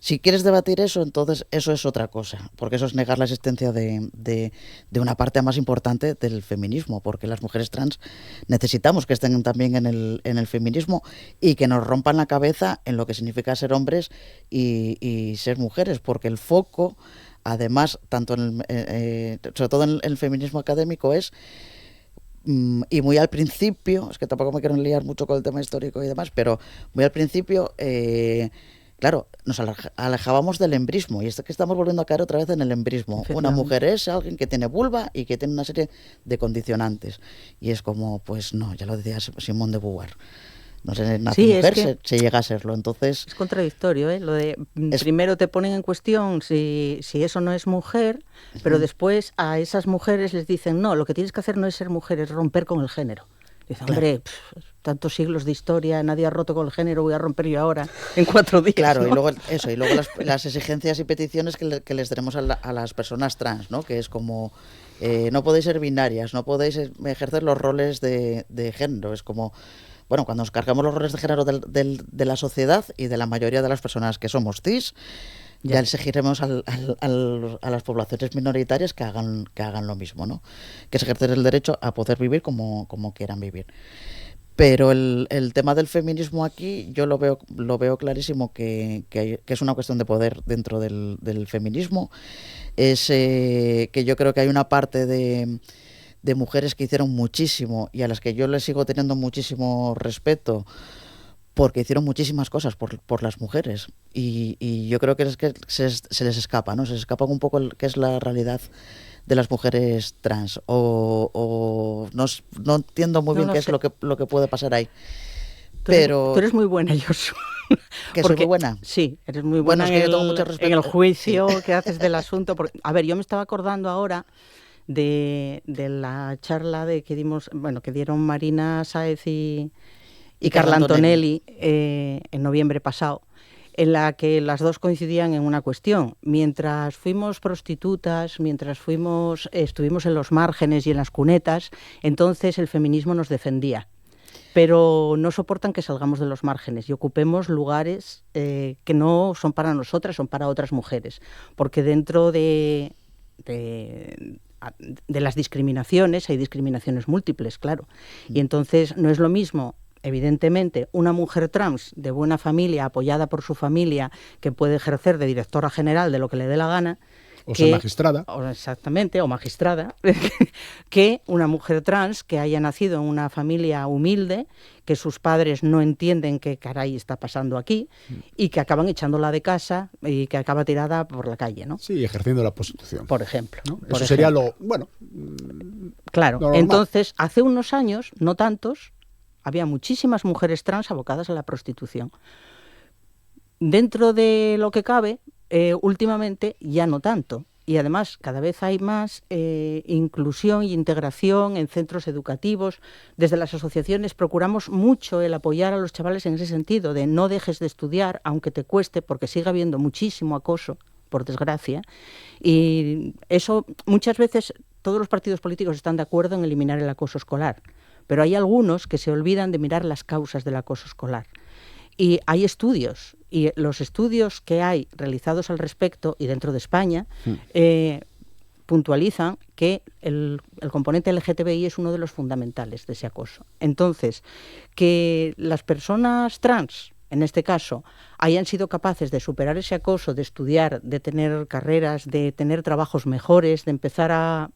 Si quieres debatir eso, entonces eso es otra cosa, porque eso es negar la existencia de una parte más importante del feminismo, porque las mujeres trans necesitamos que estén también en el feminismo y que nos rompan la cabeza en lo que significa ser hombres y ser mujeres, porque el foco, además, tanto sobre todo en el feminismo académico, es, y muy al principio, es que tampoco me quiero liar mucho con el tema histórico y demás, pero muy al principio... Claro, nos alejábamos del embrismo y es que estamos volviendo a caer otra vez en el embrismo. Una mujer es alguien que tiene vulva y que tiene una serie de condicionantes. Y es como, pues no, ya lo decía Simone de Beauvoir. No sé, nace mujer, se llega a serlo. Entonces es contradictorio, ¿eh? Lo de primero te ponen en cuestión si eso no es mujer, pero después a esas mujeres les dicen, no, lo que tienes que hacer no es ser mujer, es romper con el género. Dice, hombre, tantos siglos de historia, nadie ha roto con el género, voy a romper yo ahora en 4 días. Claro, ¿no? y luego las exigencias y peticiones que les tenemos a las personas trans, ¿no? Que es como, no podéis ser binarias, no podéis ejercer los roles de género. Es como, bueno, cuando nos cargamos los roles de género de la sociedad y de la mayoría de las personas que somos cis, ya exigiremos a las poblaciones minoritarias que hagan lo mismo, ¿no? Que es ejercer el derecho a poder vivir como quieran vivir. Pero el tema del feminismo aquí yo lo veo clarísimo que es una cuestión de poder dentro del feminismo. Es que yo creo que hay una parte de mujeres que hicieron muchísimo y a las que yo les sigo teniendo muchísimo respeto, porque hicieron muchísimas cosas por las mujeres y yo creo que se les escapa, ¿no? Se les escapa un poco qué es la realidad de las mujeres trans o no entiendo muy bien qué es lo que puede pasar ahí. Tú eres muy buena, Josu. ¿Que soy muy buena? Sí, eres muy buena es que yo tengo mucho respeto. En el juicio que haces del asunto. A ver, yo me estaba acordando ahora de la charla que dieron Marina Sáez y Carla Antonelli en noviembre pasado, en la que las dos coincidían en una cuestión. Mientras fuimos prostitutas, mientras estuvimos en los márgenes y en las cunetas, entonces el feminismo nos defendía. Pero no soportan que salgamos de los márgenes y ocupemos lugares que no son para nosotras, son para otras mujeres. Porque dentro de las discriminaciones hay discriminaciones múltiples, claro. Y entonces no es lo mismo, evidentemente, una mujer trans de buena familia, apoyada por su familia, que puede ejercer de directora general de lo que le dé la gana, o sea, magistrada. Exactamente, o magistrada, que una mujer trans que haya nacido en una familia humilde, que sus padres no entienden qué caray está pasando aquí y que acaban echándola de casa y que acaba tirada por la calle, ¿no? Sí, ejerciendo la prostitución. Por ejemplo. ¿No? Eso sería lo, bueno... Claro, lo entonces, hace unos años, no tantos, había muchísimas mujeres trans abocadas a la prostitución. Dentro de lo que cabe, últimamente ya no tanto. Y además cada vez hay más inclusión y integración en centros educativos. Desde las asociaciones procuramos mucho el apoyar a los chavales en ese sentido, de no dejes de estudiar, aunque te cueste, porque sigue habiendo muchísimo acoso, por desgracia. Y eso, muchas veces, todos los partidos políticos están de acuerdo en eliminar el acoso escolar, pero hay algunos que se olvidan de mirar las causas del acoso escolar. Y hay estudios, y los estudios que hay realizados al respecto, y dentro de España, puntualizan que el componente LGTBI es uno de los fundamentales de ese acoso. Entonces, que las personas trans, en este caso, hayan sido capaces de superar ese acoso, de estudiar, de tener carreras, de tener trabajos mejores, de empezar a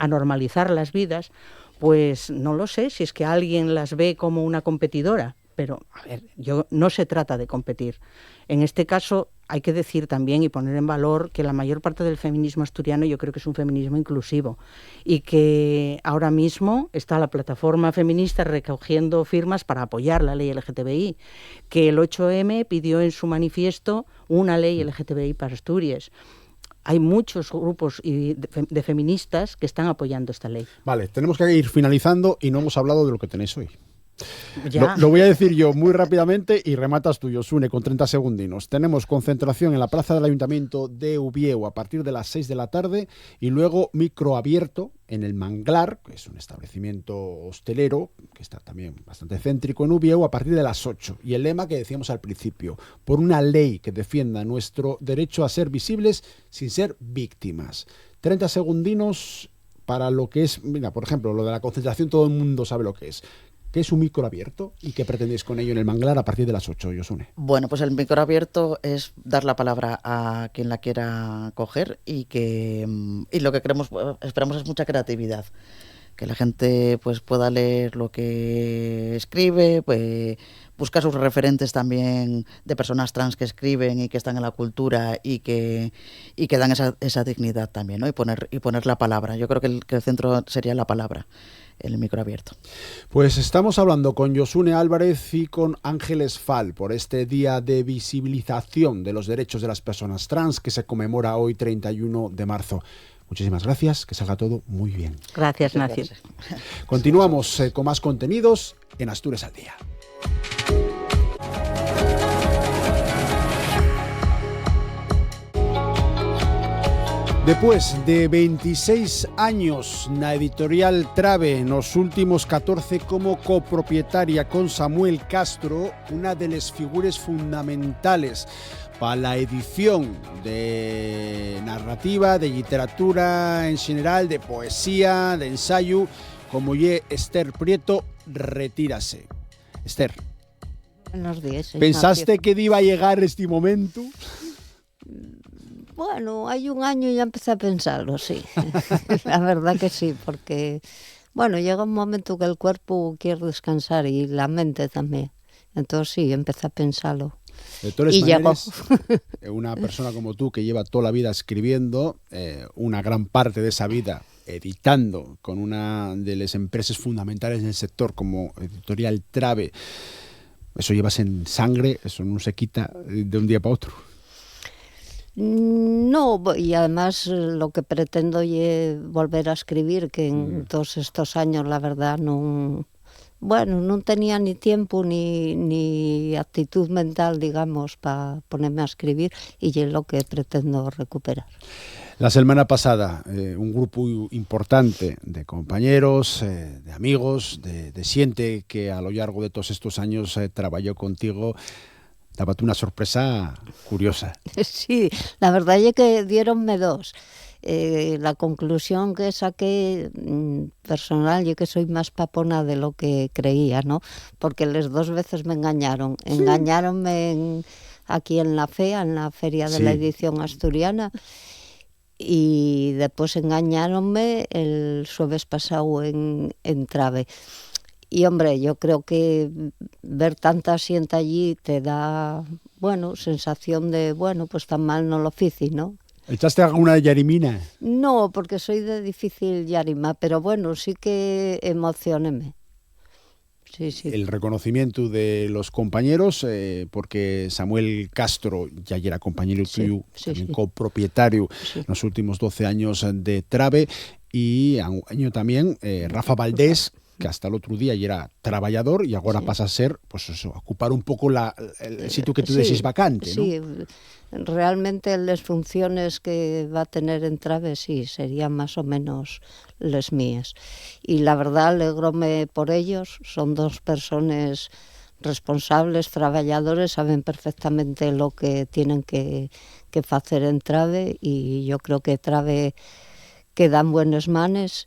normalizar las vidas, pues no lo sé si es que alguien las ve como una competidora. Pero, a ver, no se trata de competir. En este caso hay que decir también y poner en valor que la mayor parte del feminismo asturiano yo creo que es un feminismo inclusivo y que ahora mismo está la plataforma feminista recogiendo firmas para apoyar la ley LGTBI, que el 8M pidió en su manifiesto una ley LGTBI para Asturias. Hay muchos grupos de feministas que están apoyando esta ley. Vale, tenemos que ir finalizando y no hemos hablado de lo que tenéis hoy. Lo voy a decir yo muy rápidamente y rematas tú, Josune, con 30 segundinos. Tenemos concentración en la plaza del Ayuntamiento de Ubieu a partir de las 6 de la tarde y luego micro abierto en el Manglar, que es un establecimiento hostelero que está también bastante céntrico en Ubieu, a partir de las 8. Y el lema que decíamos al principio, por una ley que defienda nuestro derecho a ser visibles sin ser víctimas. 30 segundinos para lo que es, mira, por ejemplo, lo de la concentración, todo el mundo sabe lo que es. ¿Qué es un micro abierto y qué pretendéis con ello en el Manglar a partir de las 8, Josune? Bueno, pues el micro abierto es dar la palabra a quien la quiera coger y lo que esperamos es mucha creatividad. Que la gente pues pueda leer lo que escribe, pues, buscar sus referentes también de personas trans que escriben y que están en la cultura y que dan esa dignidad también, ¿no? Y poner la palabra. Yo creo que el centro sería la palabra, el micro abierto. Pues estamos hablando con Josune Álvarez y con Ángeles Fal por este día de visibilización de los derechos de las personas trans que se conmemora hoy 31 de marzo. Muchísimas gracias, que salga todo muy bien. Gracias, Nacio. Continuamos con más contenidos en Asturias al Día. Después de 26 años na editorial Trave, nos últimos 14 como copropietaria con Samuel Castro, una de las figuras fundamentales para la edición de narrativa, de literatura en general, de poesía, de ensayo, como ye Esther Prieto, retírase. Esther, buenos días. ¿pensaste que iba a llegar este momento? Bueno, hay un año ya empecé a pensarlo, sí. La verdad que sí, porque, bueno, llega un momento que el cuerpo quiere descansar y la mente también. Entonces sí, empecé a pensarlo. De todas y maneras, una persona como tú que lleva toda la vida escribiendo, una gran parte de esa vida editando con una de las empresas fundamentales del sector como Editorial Trave, eso llevas en sangre, eso no se quita de un día para otro. No, y además lo que pretendo es volver a escribir, que en todos estos años la verdad no tenía ni tiempo ni actitud mental, digamos, para ponerme a escribir, y es lo que pretendo recuperar. La semana pasada, un grupo importante de compañeros, de amigos, de xente que a lo largo de todos estos años trabajó contigo, daba una sorpresa curiosa. Sí, la verdad es que dieronme dos. La conclusión que saqué personal es que soy más papona de lo que creía, ¿no? Porque las dos veces me engañaron. Sí. Engañaronme aquí en la FEA, en la Feria de la Edición Asturiana, y después engañaronme el jueves pasado en Trave. Y hombre, yo creo que ver tanta xente allí te da, sensación de, pues tan mal no lo fici, ¿no? ¿Echaste alguna yarimina? No, porque soy de difícil yarima, pero sí que emocionéme. Sí. El reconocimiento de los compañeros, porque Samuel Castro ya era compañero tuyo, también copropietario en los últimos 12 años de Trave, y a un año también Rafa Valdés, que hasta el otro día ya era trabajador y ahora pasa a ser, pues eso, ocupar un poco el sitio que tú decís vacante, ¿no? Sí, realmente las funciones que va a tener en Trave serían más o menos las mías. Y la verdad, alegróme por ellos, son dos personas responsables, trabajadores, saben perfectamente lo que tienen que hacer en Trave, y yo creo que Trave queda en buenas manos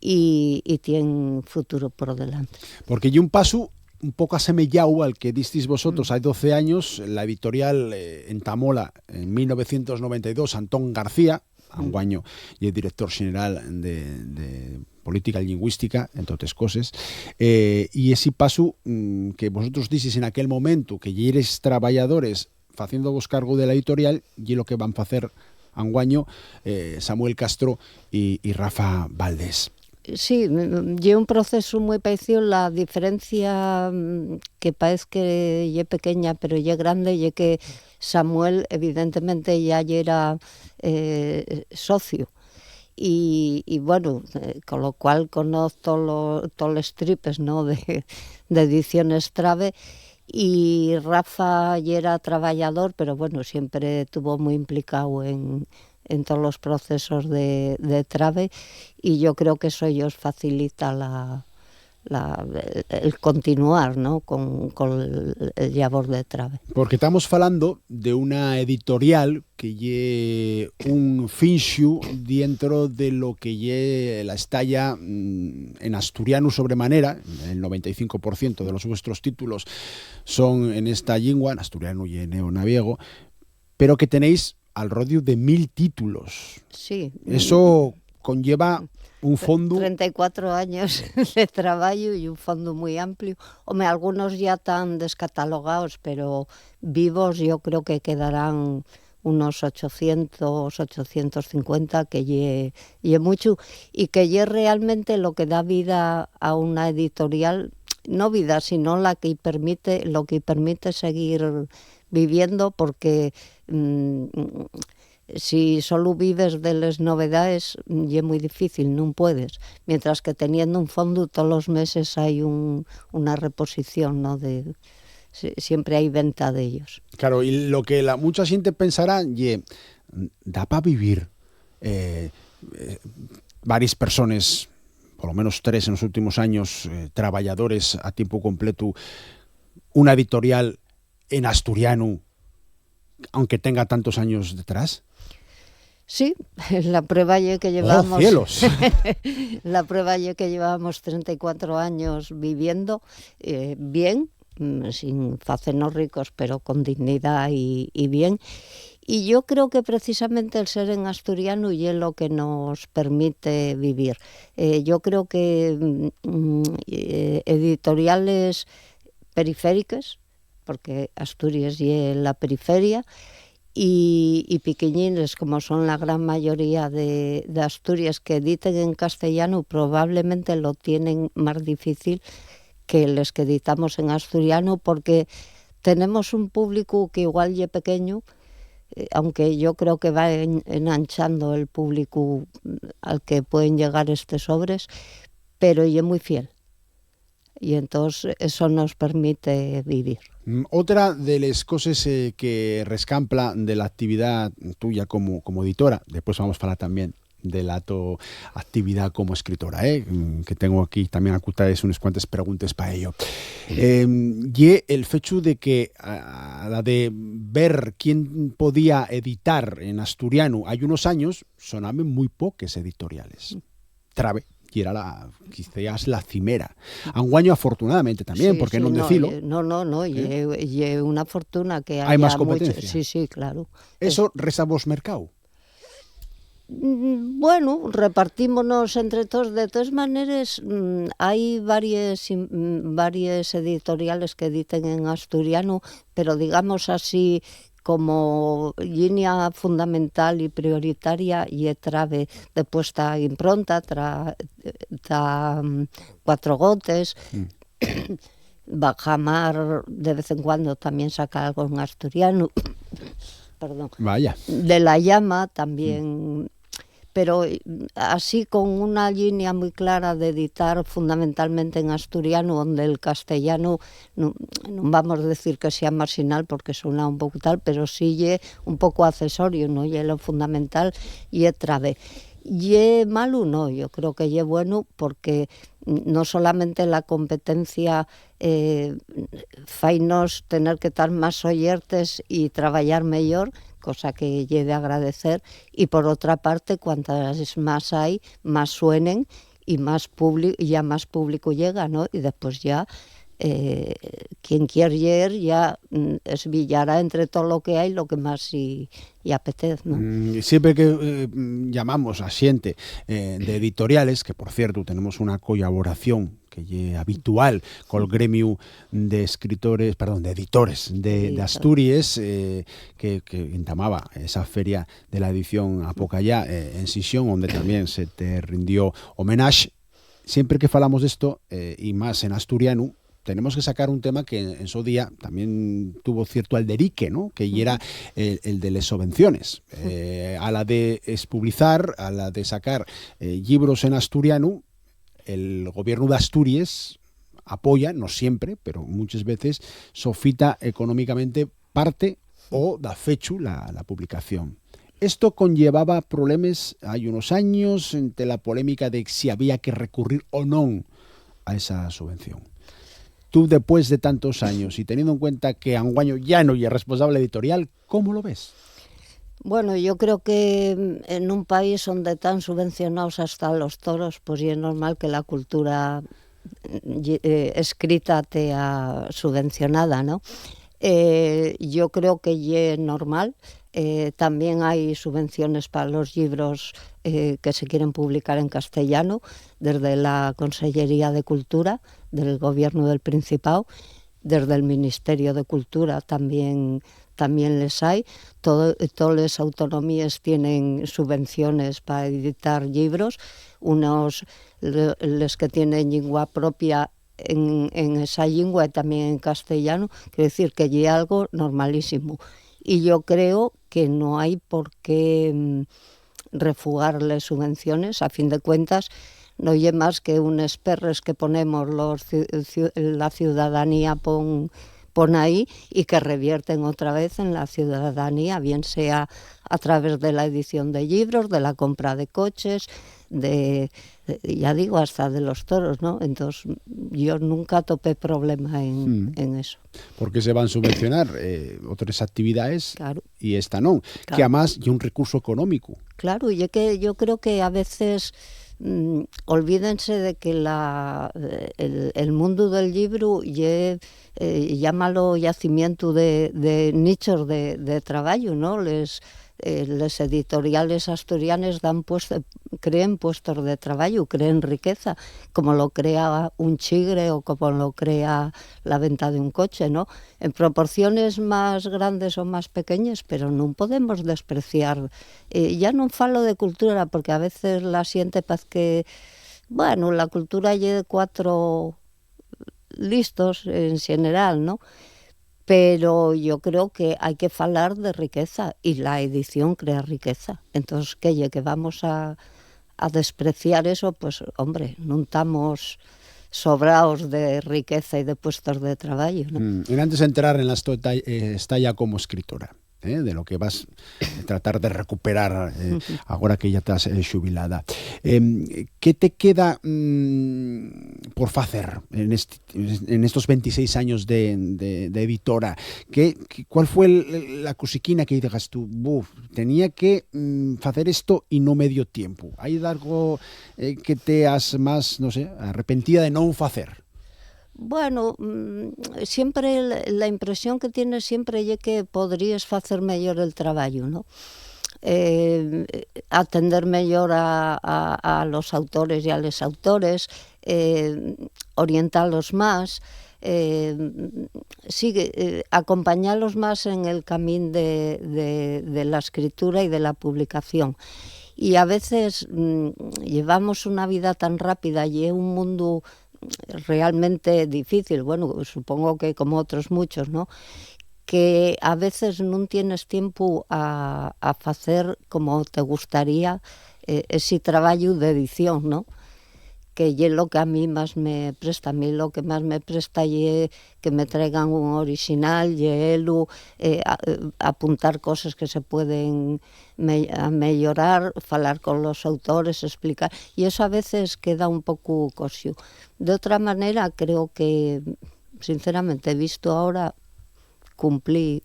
y tiene futuro por delante. Porque hay un paso un poco asemejado al que disteis vosotros hace 12 años, la editorial en Tamola, en 1992, Antón García, anguaño y el director general de política y lingüística, entre otras cosas, y ese paso que vosotros dices en aquel momento, que ya eres trabajadores haciéndovos cargo de la editorial, y lo que van a hacer anguaño Samuel Castro y Rafa Valdés. Sí, lle un proceso moi parecido. La diferencia que parece que lle pequeña pero lle grande lle que Samuel evidentemente ya era socio, y bueno, con lo cual conozco todos los tripes, ¿no?, de Ediciones Trave. Y Rafa ya era trabajador, pero bueno, siempre estuvo muy implicado en todos los procesos de Trave, y yo creo que eso ellos facilita el continuar, ¿no?, con el labor de Trave. Porque estamos falando de una editorial que lle un finxu dentro de lo que lle la estalla en asturiano sobremanera. El 95% de los vuestros títulos son en esta lingua, en asturiano y en neonaviego, pero que tenéis al rodio de 1000 títulos. Sí. Eso conlleva un fondo... 34 años de trabajo y un fondo muy amplio. Hombre, algunos ya están descatalogados, pero vivos yo creo que quedarán unos 800, 850, que lle mucho, y que lle realmente lo que da vida a una editorial, no vida, sino lo que permite seguir viviendo, porque si solo vives de las novedades, es muy difícil, no puedes. Mientras que teniendo un fondo todos los meses hay una reposición, ¿no?, siempre hay venta de ellos. Claro, y lo que mucha gente pensará, da para vivir varias personas, por lo menos 3 en los últimos años, trabajadores a tiempo completo, una editorial en asturiano, aunque tenga tantos años detrás. Sí, la prueba es que llevamos... ¡Oh, cielos! La prueba es que llevamos 34 años viviendo bien, sin hacernos ricos, pero con dignidad y bien. Y yo creo que precisamente el ser en asturiano es lo que nos permite vivir. Yo creo que editoriales periféricas, porque Asturias es la periferia, y pequeñines, como son la gran mayoría de Asturias, que editen en castellano, probablemente lo tienen más difícil que los que editamos en asturiano, porque tenemos un público que igual es pequeño, aunque yo creo que va enanchando el público al que pueden llegar estos sobres, pero es muy fiel. Y entonces eso nos permite vivir. Otra de las cosas que rescampla de la actividad tuya como editora, después vamos a hablar también de la tu actividad como escritora, que tengo aquí también apuntadas unas cuantas preguntas para ello. Y el hecho de que a la de ver quién podía editar en asturiano hay unos años, sonaban muy pocas editoriales. Trave, y era quizás la cimera. Anguaño afortunadamente también, sí, porque sí, no decilo. No, y una fortuna que hay más competencia. Sí, claro. Eso resta vos mercado. Bueno, repartímonos entre todos. De todas maneras, hay varias editoriales que editen en asturiano, pero digamos así, como línea fundamental y prioritaria, y Trave. Después está Impronta, está Cuatro Gotes, Bajamar de vez en cuando también saca algo en asturiano. Perdón. Vaya. De La Llama también, pero así con una línea muy clara de editar fundamentalmente en asturiano, donde el castellano no vamos a decir que sea marginal porque suena un poco tal, pero sí es un poco accesorio, ¿no? Y es lo fundamental, y es Trave. Y es malo, no, yo creo que es bueno, porque no solamente la competencia fainos tener que estar más oyertes y trabajar mejor, cosa que lleve a agradecer, y por otra parte, cuantas más hay, más suenen y más público llega, ¿no? Y después ya quien quiere leer ya esbillará entre todo lo que hay lo que más y apetece, ¿no? Siempre que llamamos a xente de editoriales, que por cierto tenemos una colaboración que es habitual con el gremio de editores de Asturias, que entamaba esa feria de la edición a poca ya en Sisión, donde también se te rindió homenaje. Siempre que falamos de esto, y más en asturiano, tenemos que sacar un tema que en su día también tuvo cierto alderique, ¿no? Que era el de las subvenciones. A la de publicar, a la de sacar libros en asturiano, el gobierno de Asturias apoya, no siempre, pero muchas veces, sofita económicamente parte o da fechu la publicación. Esto conllevaba problemas hay unos años entre la polémica de si había que recurrir o no a esa subvención. Tú, después de tantos años y teniendo en cuenta que Anguaño ya no es responsable editorial, ¿cómo lo ves? Bueno, yo creo que en un país donde están subvencionados hasta los toros, pues ya es normal que la cultura escrita esté subvencionada, ¿no? Yo creo que ya es normal. También hay subvenciones para los libros que se quieren publicar en castellano desde la Consellería de Cultura del Gobierno del Principado, desde el Ministerio de Cultura también les hay. Todas las autonomías tienen subvenciones para editar libros, unos los que tienen lengua propia en esa lengua y también en castellano. Quiero decir que ya es algo normalísimo. Y yo creo que no hay por qué refugarle subvenciones. A fin de cuentas, no hay más que unos perres que ponemos la ciudadanía pon ahí y que revierten otra vez en la ciudadanía, bien sea a través de la edición de libros, de la compra de coches, ya digo, hasta de los toros, ¿no? Entonces, yo nunca topé problema en eso. Porque se van a subvencionar otras actividades, claro, y esta no, claro, que además hay un recurso económico. Claro, y que yo creo que a veces olvídense de que el mundo del libro llámalo yacimiento de nichos de trabajo, ¿no? Les editoriales asturianes creen puestos de trabajo, creen riqueza, como lo crea un chigre o como lo crea la venta de un coche, ¿no? En proporciones más grandes o más pequeñas, pero no podemos despreciar. Ya no falo de cultura, porque a veces la siente paz que, bueno, la cultura lleva 4 listos en general, ¿no? Pero yo creo que hay que falar de riqueza y la edición crea riqueza. Entonces, que vamos a despreciar eso, pues, hombre, no estamos sobrados de riqueza y de puestos de trabajo, ¿no? Y antes de entrar en la estalla como escritora, de lo que vas a tratar de recuperar ahora que ya estás jubilada. ¿Qué te queda por hacer en estos 26 años de editora? ¿Cuál fue la cosiquina que digas tú? Tenía que hacer esto y no me dio tiempo. ¿Hay algo que te has más, no sé, arrepentida de no hacer? Bueno, siempre la impresión que tienes siempre es que podrías hacer mejor el trabajo, ¿no? Atender mejor a los autores y a los autores, orientarlos más, acompañarlos más en el camino de la escritura y de la publicación. Y a veces llevamos una vida tan rápida y es un mundo realmente difícil, bueno, supongo que como otros muchos, ¿no? Que a veces no tienes tiempo a hacer como te gustaría ese trabajo de edición, ¿no? Que es lo que a mí más me presta. A mí lo que más me presta es que me traigan un original, apuntar cosas que se pueden mejorar, hablar con los autores, explicar. Y eso a veces queda un poco cosio. De otra manera, creo que, sinceramente, visto ahora, cumplí,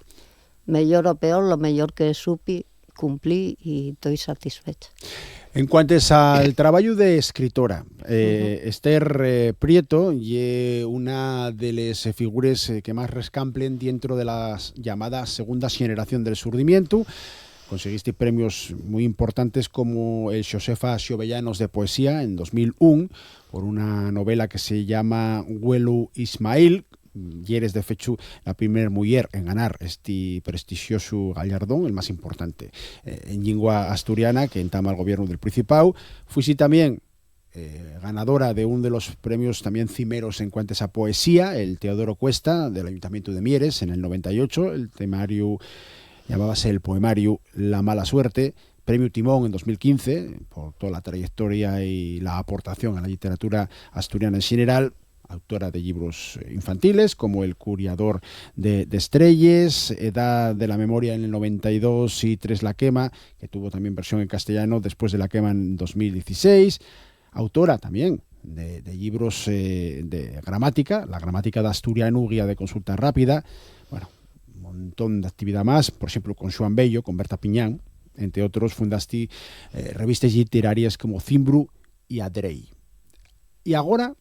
mejor o peor, lo mejor que supe, cumplí y estoy satisfecha. En cuanto al trabajo de escritora, Esther Prieto y una de las figuras que más rescamplen dentro de la llamada segunda generación del Surdimiento. Conseguiste premios muy importantes como el Josefa Xovellanos de Poesía en 2001 por una novela que se llama Huelu Ismail. Y eres de fecho la primera mujer en ganar este prestigioso galardón, el más importante en lengua asturiana, que entama el gobierno del Principado. Fuiste también ganadora de uno de los premios también cimeros en cuanto a poesía, el Teodoro Cuesta, del Ayuntamiento de Mieres, en el 98. El temario llamábase el poemario La mala suerte. Premio Timón en 2015, por toda la trayectoria y la aportación a la literatura asturiana en general. Autora de libros infantiles como El curiador de estrellas, Edad de la memoria en el 92 y Tres la quema, que tuvo también versión en castellano después de la quema en 2016. Autora también de libros de gramática, la gramática de asturiano, guía de consulta rápida. Bueno, un montón de actividad más, por ejemplo con Xoán Bello, con Berta Piñán, entre otros. Fundaste revistas literarias como Cimbru y Adrei. Y ahora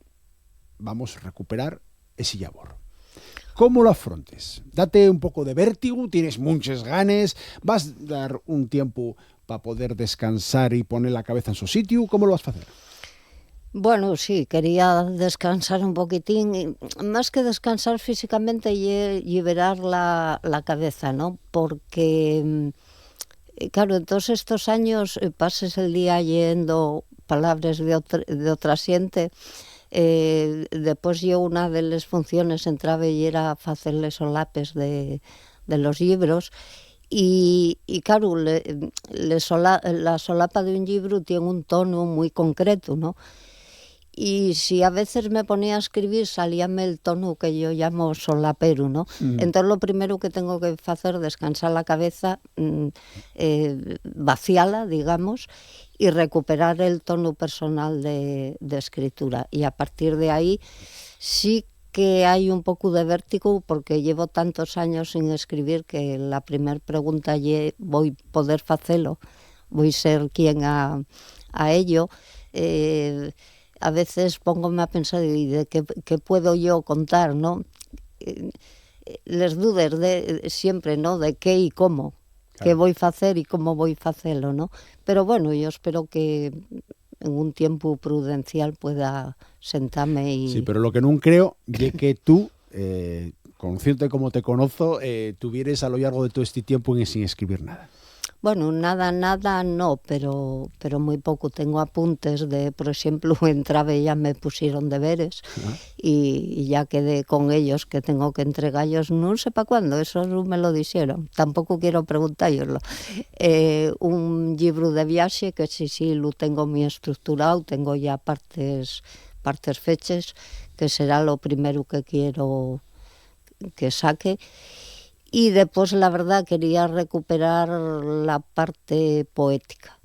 vamos a recuperar ese labor. ¿Cómo lo afrontes? Date un poco de vértigo, tienes muchas ganas, vas a dar un tiempo para poder descansar y poner la cabeza en su sitio. ¿Cómo lo vas a hacer? Bueno, sí, quería descansar un poquitín, y más que descansar físicamente y liberar la cabeza, ¿no? Porque, claro, en todos estos años pases el día yendo palabras de otra gente. Después yo una de las funciones entraba y era hacerle solapes de los libros y claro, la solapa de un libro tiene un tono muy concreto, ¿no? Y si a veces me ponía a escribir salíame el tono que yo llamo solapero, ¿no? Entonces lo primero que tengo que hacer es descansar la cabeza, vaciarla, digamos, y recuperar el tono personal de escritura. Y a partir de ahí sí que hay un poco de vértigo porque llevo tantos años sin escribir que la primera pregunta es ¿voy a poder hacerlo? ¿Voy a ser quien a ello? A veces póngome a pensar ¿y de qué puedo yo contar? ¿No? Les dudas siempre, ¿no? De qué y cómo. Qué voy a hacer y cómo voy a hacerlo, ¿no? Pero bueno, yo espero que en un tiempo prudencial pueda sentarme y... Sí, pero lo que no creo es que tú, conociéndote como te conozco, tuvieras a lo largo de todo este tiempo sin escribir nada. Bueno, nada no, pero muy poco. Tengo apuntes de, por ejemplo, entraba y ya me pusieron deberes y ya quedé con ellos que tengo que entregarlos, no sé para cuándo, eso no me lo dijeron, tampoco quiero preguntároslo. Un libro de viaje que sí lo tengo muy estructurado, tengo ya partes fechas, que será lo primero que quiero que saque. Y después, la verdad, quería recuperar la parte poética.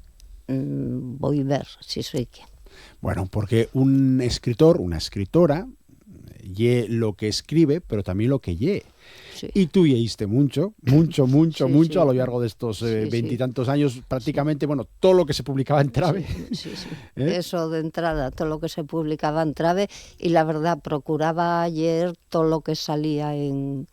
Voy a ver si soy quien. Bueno, porque un escritor, una escritora, lee lo que escribe, pero también lo que lee. Sí. Y tú leíste mucho sí, a lo largo de estos veintitantos años, prácticamente, bueno, todo lo que se publicaba en Trave. Sí. Eso de entrada, todo lo que se publicaba en Trave, y la verdad, procuraba leer todo lo que salía en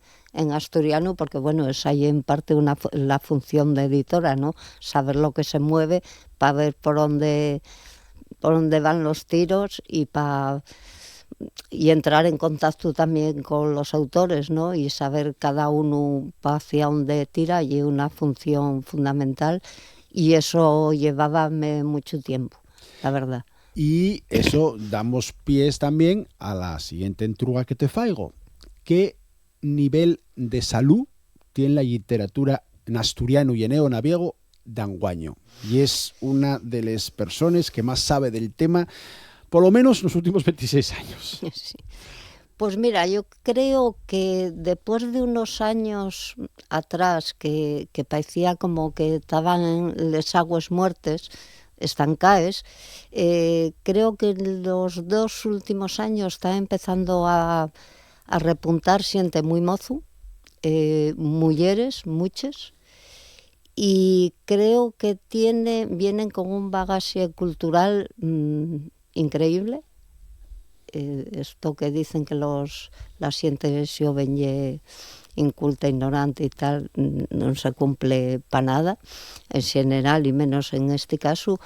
asturiano, porque bueno, es ahí en parte la función de editora, ¿no? Saber lo que se mueve, para ver por dónde van los tiros y entrar en contacto también con los autores, ¿no? Y saber cada uno hacia dónde tira, y una función fundamental, y eso llevaba mucho tiempo, la verdad. Y eso damos pies también a la siguiente entruga que te faigo. ¿Qué nivel de salud tiene la literatura en asturiano y en neonaviego d'anguaño? Y es una de las personas que más sabe del tema, por lo menos en los últimos 26 años. Sí. Pues mira, yo creo que después de unos años atrás que parecía como que estaban las aguas muertes, estancadas, creo que en los 2 últimos años está empezando a repuntar siente muy mozo, mujeres, muchas, y creo que vienen con un bagaje cultural increíble. Esto que dicen que la gente joven inculta, ignorante y tal, no se cumple para nada, en general y menos en este caso.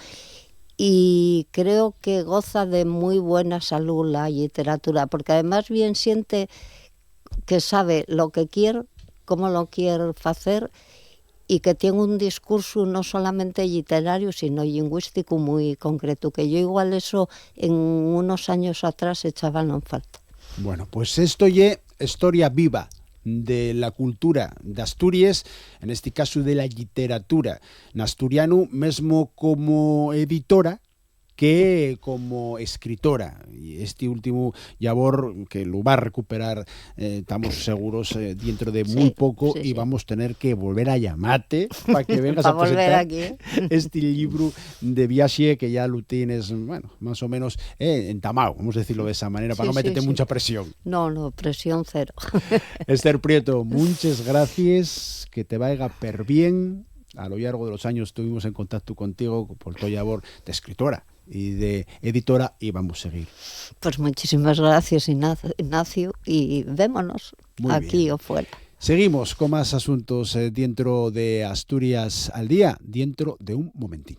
Y creo que goza de muy buena salud la literatura, porque además bien siente que sabe lo que quiere, cómo lo quiere hacer, y que tiene un discurso no solamente literario, sino lingüístico muy concreto, que yo igual eso en unos años atrás echaban en falta. Bueno, pues esto es historia viva de la cultura de Asturias, en este caso de la literatura en asturiano, mesmo como editora que como escritora. Y este último labor que lo va a recuperar, estamos seguros, dentro de muy poco, y vamos a tener que volver a llamarte para que vengas a presentar aquí este libro de viaje, que ya lo tienes, bueno, más o menos entamado, vamos a decirlo de esa manera, para no meterte mucha presión. No, presión cero. Esther Prieto, muchas gracias, que te vaya per bien. A lo largo de los años estuvimos en contacto contigo por tu labor de escritora y de editora, y vamos a seguir. Pues muchísimas gracias, Ignacio, y vémonos muy aquí bien. O fuera. Seguimos con más asuntos dentro de Asturias al Día, dentro de un momentín.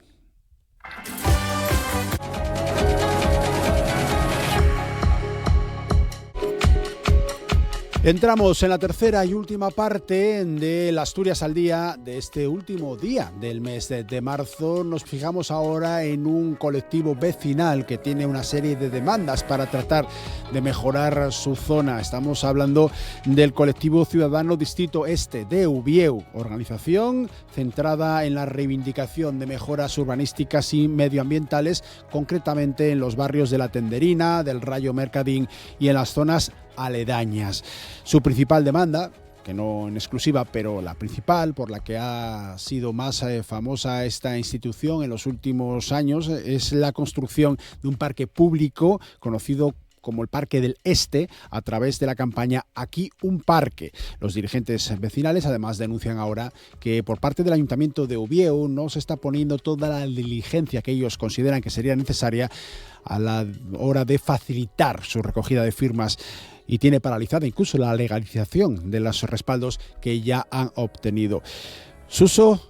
Entramos en la tercera y última parte de Asturias al Día de este último día del mes de marzo. Nos fijamos ahora en un colectivo vecinal que tiene una serie de demandas para tratar de mejorar su zona. Estamos hablando del colectivo ciudadano Distrito Este de Ubieu, organización centrada en la reivindicación de mejoras urbanísticas y medioambientales, concretamente en los barrios de La Tenderina, del Rayo Mercadín y en las zonas aledañas. Su principal demanda, que no en exclusiva, pero la principal por la que ha sido más famosa esta institución en los últimos años, es la construcción de un parque público conocido como el Parque del Este, a través de la campaña Aquí un parque. Los dirigentes vecinales además denuncian ahora que por parte del Ayuntamiento de Ubieu no se está poniendo toda la diligencia que ellos consideran que sería necesaria a la hora de facilitar su recogida de firmas, y tiene paralizada incluso la legalización de los respaldos que ya han obtenido. Suso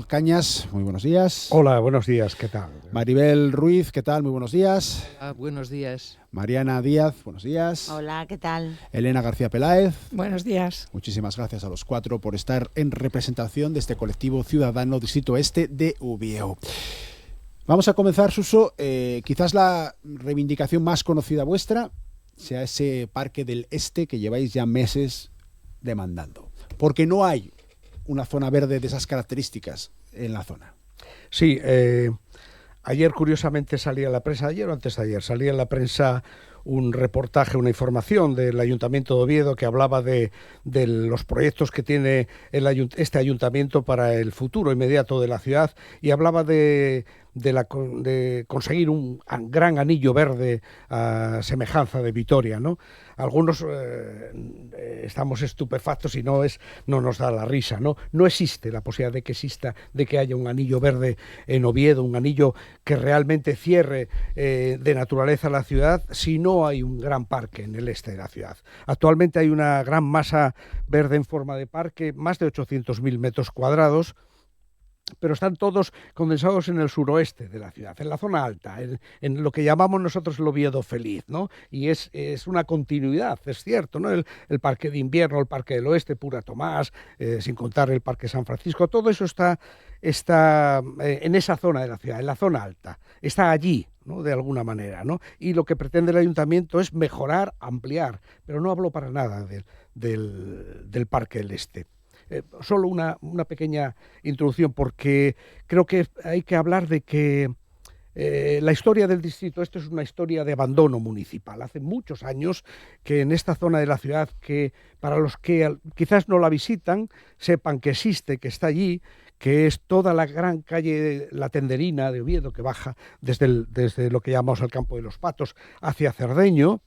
Cañas, muy buenos días. Hola, buenos días, ¿qué tal? Maribel Ruiz, ¿qué tal? Muy buenos días. Buenos días. Mariana Díaz, buenos días. Hola, ¿qué tal? Elena García Peláez. Buenos días. Muchísimas gracias a los cuatro por estar en representación de este colectivo ciudadano Distrito Este de Ubieu. Vamos a comenzar, Suso. Quizás la reivindicación más conocida vuestra sea ese Parque del Este que lleváis ya meses demandando, porque no hay una zona verde de esas características en la zona. Sí, ayer curiosamente salía en la prensa, ayer o antes de ayer, salía en la prensa un reportaje, una información del Ayuntamiento de Oviedo que hablaba de los proyectos que tiene este ayuntamiento para el futuro inmediato de la ciudad, y hablaba de conseguir un gran anillo verde a semejanza de Vitoria, ¿no? Algunos estamos estupefactos y no nos da la risa, ¿no? No existe la posibilidad de que haya un anillo verde en Oviedo, un anillo que realmente cierre de naturaleza la ciudad, si no hay un gran parque en el este de la ciudad. Actualmente hay una gran masa verde en forma de parque, más de 800.000 metros cuadrados, pero están todos condensados en el suroeste de la ciudad, en la zona alta, en lo que llamamos nosotros el Oviedo feliz, ¿no? Y es una continuidad, es cierto, ¿no? El Parque de Invierno, el Parque del Oeste, Pura Tomás, sin contar el Parque San Francisco, todo eso está en esa zona de la ciudad, en la zona alta, está allí, ¿no? De alguna manera, ¿no? Y lo que pretende el ayuntamiento es mejorar, ampliar, pero no hablo para nada del Parque del Este. Solo una pequeña introducción, porque creo que hay que hablar de que la historia del distrito este es una historia de abandono municipal. Hace muchos años que en esta zona de la ciudad, que para los que quizás no la visitan, sepan que existe, que está allí, que es toda la gran calle La Tenderina de Oviedo, que baja desde lo que llamamos el Campo de los Patos hacia Cerdeño.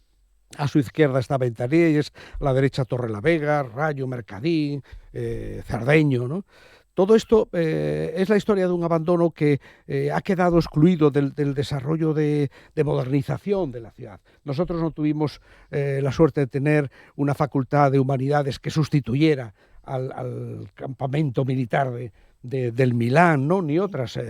A su izquierda está Ventanilles, a la derecha Torrelavega, Rayo, Mercadín, Cerdeño, ¿no? Todo esto es la historia de un abandono que ha quedado excluido del desarrollo de modernización de la ciudad. Nosotros no tuvimos la suerte de tener una facultad de humanidades que sustituyera al campamento militar del Milán, ¿no? Ni otras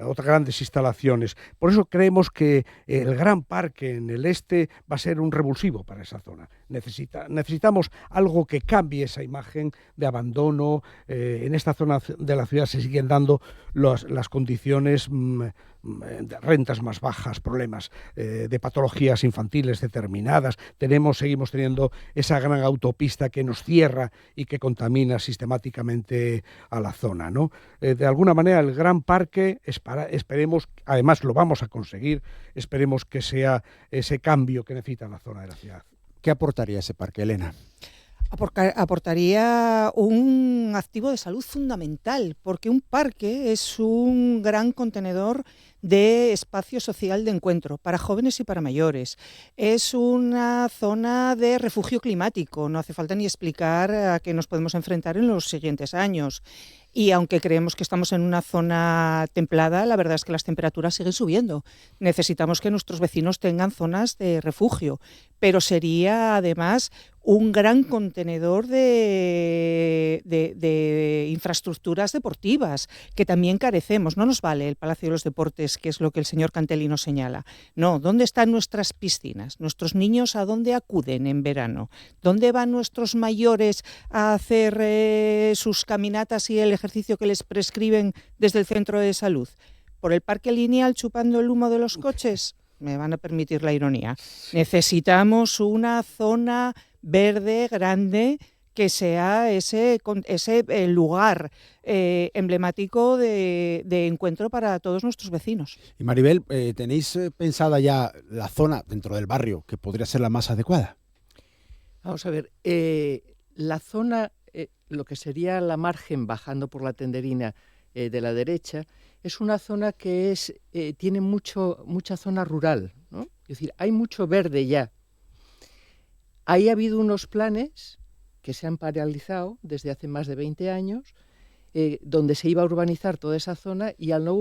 otras grandes instalaciones. Por eso creemos que el Gran Parque en el este va a ser un revulsivo para esa zona. Necesitamos algo que cambie esa imagen de abandono. En esta zona de la ciudad se siguen dando las condiciones de rentas más bajas, problemas de patologías infantiles determinadas. Seguimos teniendo esa gran autopista que nos cierra y que contamina sistemáticamente a la zona, ¿no? De alguna manera el Gran Parque, esperemos, además lo vamos a conseguir, esperemos que sea ese cambio que necesita la zona de la ciudad. ¿Qué aportaría ese parque, Elena? Aportaría un activo de salud fundamental, porque un parque es un gran contenedor de espacio social de encuentro para jóvenes y para mayores. Es una zona de refugio climático, no hace falta ni explicar a qué nos podemos enfrentar en los siguientes años. Y aunque creemos que estamos en una zona templada, la verdad es que las temperaturas siguen subiendo. Necesitamos que nuestros vecinos tengan zonas de refugio, pero sería además un gran contenedor de infraestructuras deportivas, que también carecemos. No nos vale el Palacio de los Deportes, que es lo que el señor Cantelli nos señala. No, ¿dónde están nuestras piscinas? ¿Nuestros niños a dónde acuden en verano? ¿Dónde van nuestros mayores a hacer sus caminatas y el ejercicio que les prescriben desde el centro de salud? ¿Por el parque lineal chupando el humo de los coches? Me van a permitir la ironía. Necesitamos una zona verde grande que sea ese lugar emblemático de encuentro para todos nuestros vecinos. Y Maribel, ¿tenéis pensada ya la zona dentro del barrio que podría ser la más adecuada? Vamos a ver, la zona, lo que sería la margen bajando por la Tenderina de la derecha, es una zona que tiene mucha zona rural, ¿no? Es decir, hay mucho verde ya. Ahí ha habido unos planes que se han paralizado desde hace más de 20 años, donde se iba a urbanizar toda esa zona, y al no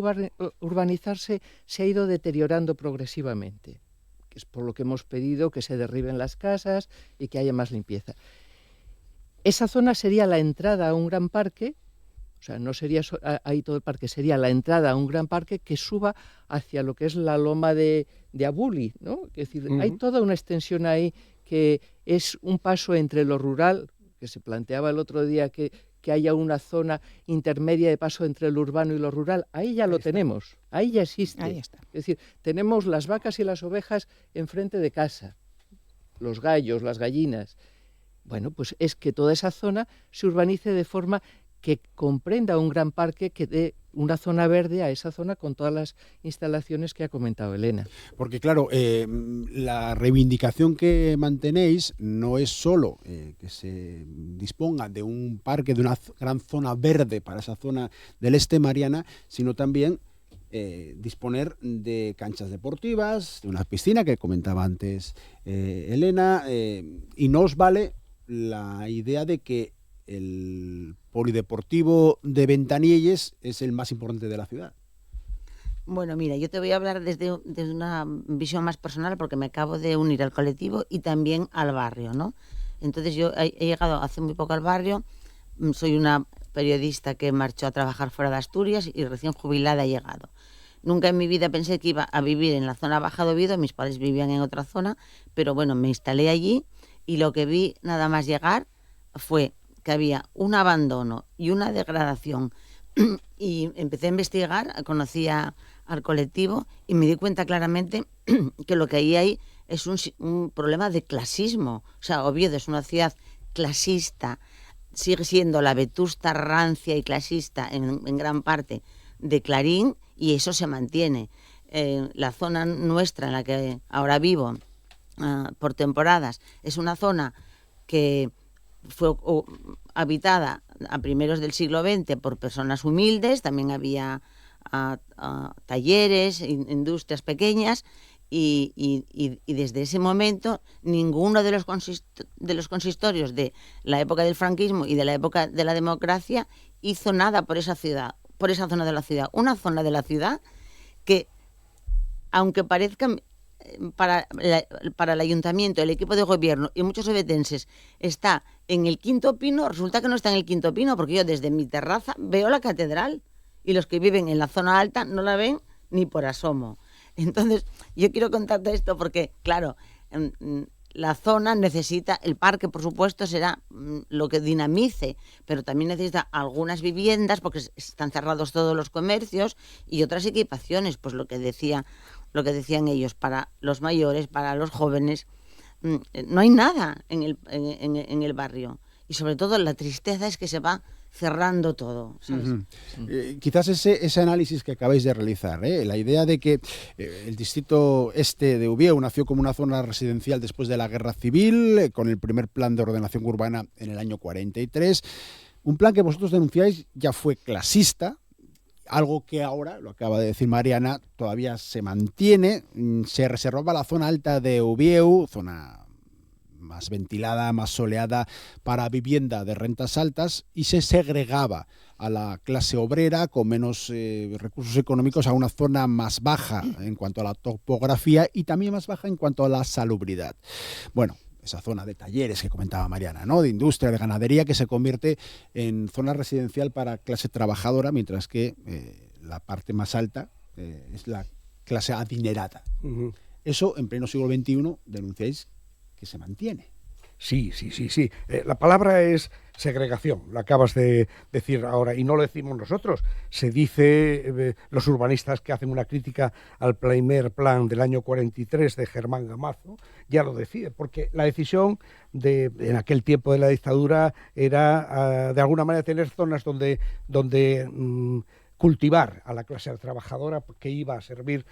urbanizarse se ha ido deteriorando progresivamente, que es por lo que hemos pedido que se derriben las casas y que haya más limpieza. Esa zona sería la entrada a un gran parque. O sea, no sería ahí todo el parque, sería la entrada a un gran parque que suba hacia lo que es la loma de Abuli, ¿no? Es decir, hay toda una extensión ahí que es un paso entre lo rural, que se planteaba el otro día que haya una zona intermedia de paso entre lo urbano y lo rural. Ahí ya lo tenemos, ahí ya existe. Ahí está. Es decir, tenemos las vacas y las ovejas enfrente de casa, los gallos, las gallinas. Bueno, pues es que toda esa zona se urbanice de forma que comprenda un gran parque, que dé una zona verde a esa zona con todas las instalaciones que ha comentado Elena. Porque claro, la reivindicación que mantenéis no es solo que se disponga de un parque, de una gran zona verde para esa zona del este Mariana, sino también disponer de canchas deportivas, de una piscina que comentaba antes Elena, y no os vale la idea de que el polideportivo de Ventanielles es el más importante de la ciudad. Bueno, mira, yo te voy a hablar desde una visión más personal, porque me acabo de unir al colectivo y también al barrio, ¿no? Entonces yo he llegado hace muy poco al barrio, soy una periodista que marchó a trabajar fuera de Asturias y recién jubilada he llegado. Nunca en mi vida pensé que iba a vivir en la zona baja de Oviedo, mis padres vivían en otra zona, pero bueno, me instalé allí y lo que vi nada más llegar fue que había un abandono y una degradación, y empecé a investigar, conocí al colectivo y me di cuenta claramente que lo que ahí hay es un problema de clasismo. O sea, Oviedo es una ciudad clasista, sigue siendo la vetusta, rancia y clasista en gran parte de Clarín, y eso se mantiene. La zona nuestra en la que ahora vivo por temporadas es una zona que fue habitada a primeros del siglo XX por personas humildes, también había talleres, industrias pequeñas, y desde ese momento ninguno de los consistorios de la época del franquismo y de la época de la democracia hizo nada por esa ciudad, por esa zona de la ciudad. Una zona de la ciudad que, aunque parezca para el ayuntamiento, el equipo de gobierno y muchos ovetenses está en el Quinto Pino, resulta que no está en el Quinto Pino, porque yo desde mi terraza veo la catedral y los que viven en la zona alta no la ven ni por asomo. Entonces, yo quiero contarte esto porque, claro, la zona necesita, el parque por supuesto será lo que dinamice, pero también necesita algunas viviendas porque están cerrados todos los comercios y otras equipaciones, pues lo que decían ellos, para los mayores, para los jóvenes. No hay nada en el barrio y sobre todo la tristeza es que se va cerrando todo, ¿sabes? Quizás ese análisis que acabáis de realizar, la idea de que el distrito este de Ubieu nació como una zona residencial después de la Guerra Civil, con el primer plan de ordenación urbana en el año 43, un plan que vosotros denunciáis ya fue clasista, algo que ahora, lo acaba de decir Mariana, todavía se mantiene. Se reservaba la zona alta de Ubieu, zona más ventilada, más soleada, para vivienda de rentas altas, y se segregaba a la clase obrera con menos recursos económicos a una zona más baja en cuanto a la topografía y también más baja en cuanto a la salubridad. Bueno, esa zona de talleres que comentaba Mariana, ¿no? De industria, de ganadería, que se convierte en zona residencial para clase trabajadora, mientras que la parte más alta es la clase adinerada. Eso en pleno siglo XXI denunciáis que se mantiene. Sí. La palabra es segregación, lo acabas de decir ahora, y no lo decimos nosotros, se dice los urbanistas que hacen una crítica al primer plan del año 43 de Germán Gamazo, ya lo decía, porque la decisión en aquel tiempo de la dictadura era de alguna manera tener zonas donde cultivar a la clase trabajadora que iba a servir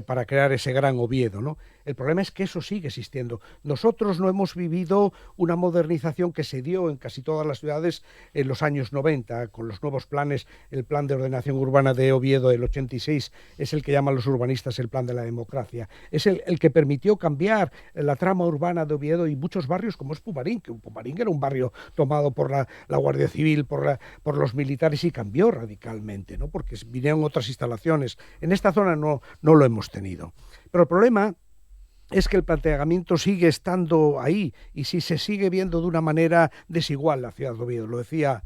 para crear ese gran Oviedo, ¿no? El problema es que eso sigue existiendo. Nosotros no hemos vivido una modernización que se dio en casi todas las ciudades en los años 90, con los nuevos planes. El plan de ordenación urbana de Oviedo del 86 es el que llaman los urbanistas el plan de la democracia. Es el que permitió cambiar la trama urbana de Oviedo y muchos barrios como es Pumarín, que Pumarín era un barrio tomado por la Guardia Civil, por los militares, y cambió radicalmente, ¿no? Porque vinieron otras instalaciones. En esta zona no lo hemos tenido. Pero el problema es que el planteamiento sigue estando ahí y si se sigue viendo de una manera desigual la ciudad de Oviedo. Lo decía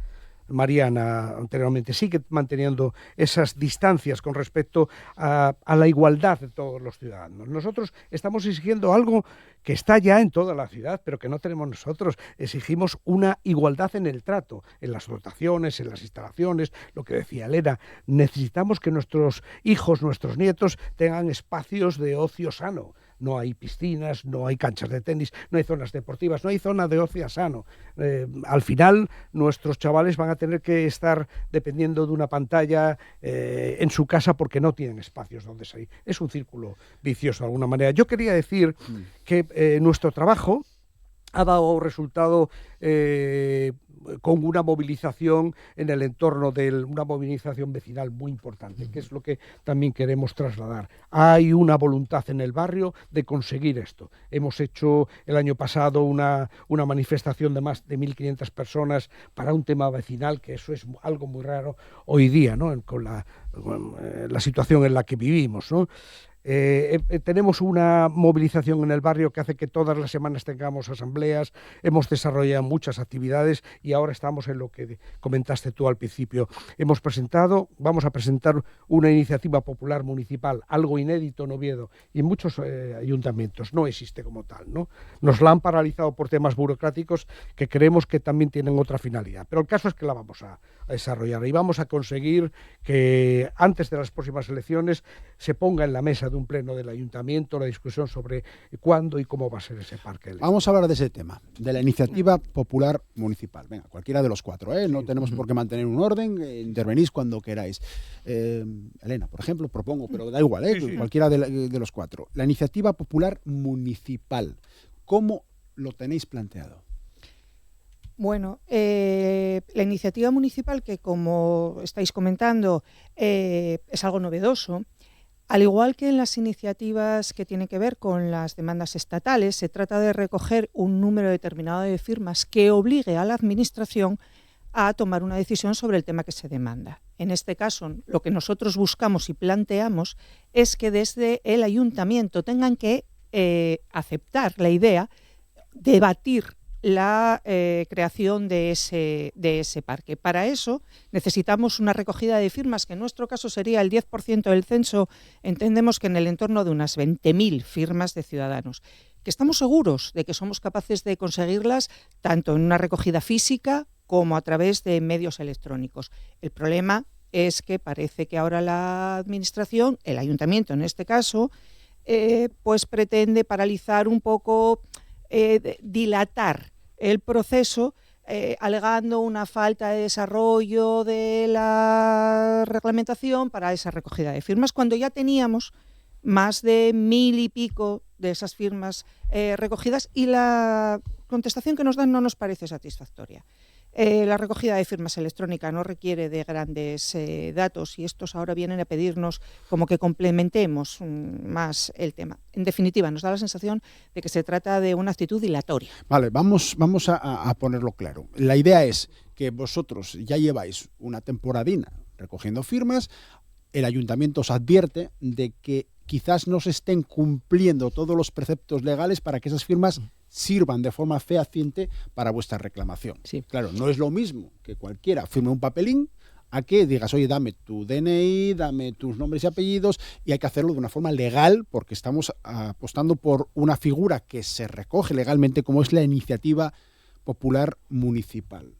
Mariana anteriormente, sigue manteniendo esas distancias con respecto a la igualdad de todos los ciudadanos. Nosotros estamos exigiendo algo que está ya en toda la ciudad, pero que no tenemos nosotros. Exigimos una igualdad en el trato, en las dotaciones, en las instalaciones, lo que decía Elena. Necesitamos que nuestros hijos, nuestros nietos tengan espacios de ocio sano. No hay piscinas, no hay canchas de tenis, no hay zonas deportivas, no hay zona de ocio sano. Al final, nuestros chavales van a tener que estar dependiendo de una pantalla en su casa porque no tienen espacios donde salir. Es un círculo vicioso de alguna manera. Yo quería decir que nuestro trabajo ha dado resultado con una movilización en el entorno una movilización vecinal muy importante, que es lo que también queremos trasladar. Hay una voluntad en el barrio de conseguir esto. Hemos hecho el año pasado una manifestación de más de 1.500 personas para un tema vecinal, que eso es algo muy raro hoy día, ¿no? Con la situación en la que vivimos, ¿no? Tenemos una movilización en el barrio que hace que todas las semanas tengamos asambleas, hemos desarrollado muchas actividades y ahora estamos en lo que comentaste tú al principio. Vamos a presentar una iniciativa popular municipal, algo inédito en Oviedo y en muchos ayuntamientos, no existe como tal, ¿no? Nos la han paralizado por temas burocráticos que creemos que también tienen otra finalidad, pero el caso es que la vamos a desarrollar y vamos a conseguir que antes de las próximas elecciones se ponga en la mesa de un pleno del ayuntamiento la discusión sobre cuándo y cómo va a ser ese parque. Vamos a hablar de ese tema, de la iniciativa popular municipal. Venga, cualquiera de los cuatro, no tenemos por qué mantener un orden, intervenís cuando queráis. Elena, por ejemplo, propongo, pero da igual, cualquiera de los cuatro. La iniciativa popular municipal, ¿cómo lo tenéis planteado? Bueno, la iniciativa municipal, que como estáis comentando es algo novedoso, al igual que en las iniciativas que tienen que ver con las demandas estatales, se trata de recoger un número determinado de firmas que obligue a la Administración a tomar una decisión sobre el tema que se demanda. En este caso, lo que nosotros buscamos y planteamos es que desde el Ayuntamiento tengan que aceptar la idea, debatir la creación de ese parque. Para eso necesitamos una recogida de firmas, que en nuestro caso sería el 10% del censo. Entendemos que en el entorno de unas 20.000 firmas de ciudadanos, que estamos seguros de que somos capaces de conseguirlas tanto en una recogida física como a través de medios electrónicos. El problema es que parece que ahora la Administración, el Ayuntamiento en este caso, pues pretende paralizar un poco, dilatar el proceso, alegando una falta de desarrollo de la reglamentación para esa recogida de firmas, cuando ya teníamos más de 1.000 y pico de esas firmas recogidas, y la contestación que nos dan no nos parece satisfactoria. La recogida de firmas electrónica no requiere de grandes datos, y estos ahora vienen a pedirnos como que complementemos más el tema. En definitiva, nos da la sensación de que se trata de una actitud dilatoria. Vale, vamos a ponerlo claro. La idea es que vosotros ya lleváis una temporadina recogiendo firmas, el ayuntamiento os advierte de que quizás no se estén cumpliendo todos los preceptos legales para que esas firmas sirvan de forma fehaciente para vuestra reclamación. Sí. Claro, no es lo mismo que cualquiera firme un papelín a que digas, oye, dame tu DNI, dame tus nombres y apellidos, y hay que hacerlo de una forma legal, porque estamos apostando por una figura que se recoge legalmente, como es la iniciativa popular municipal.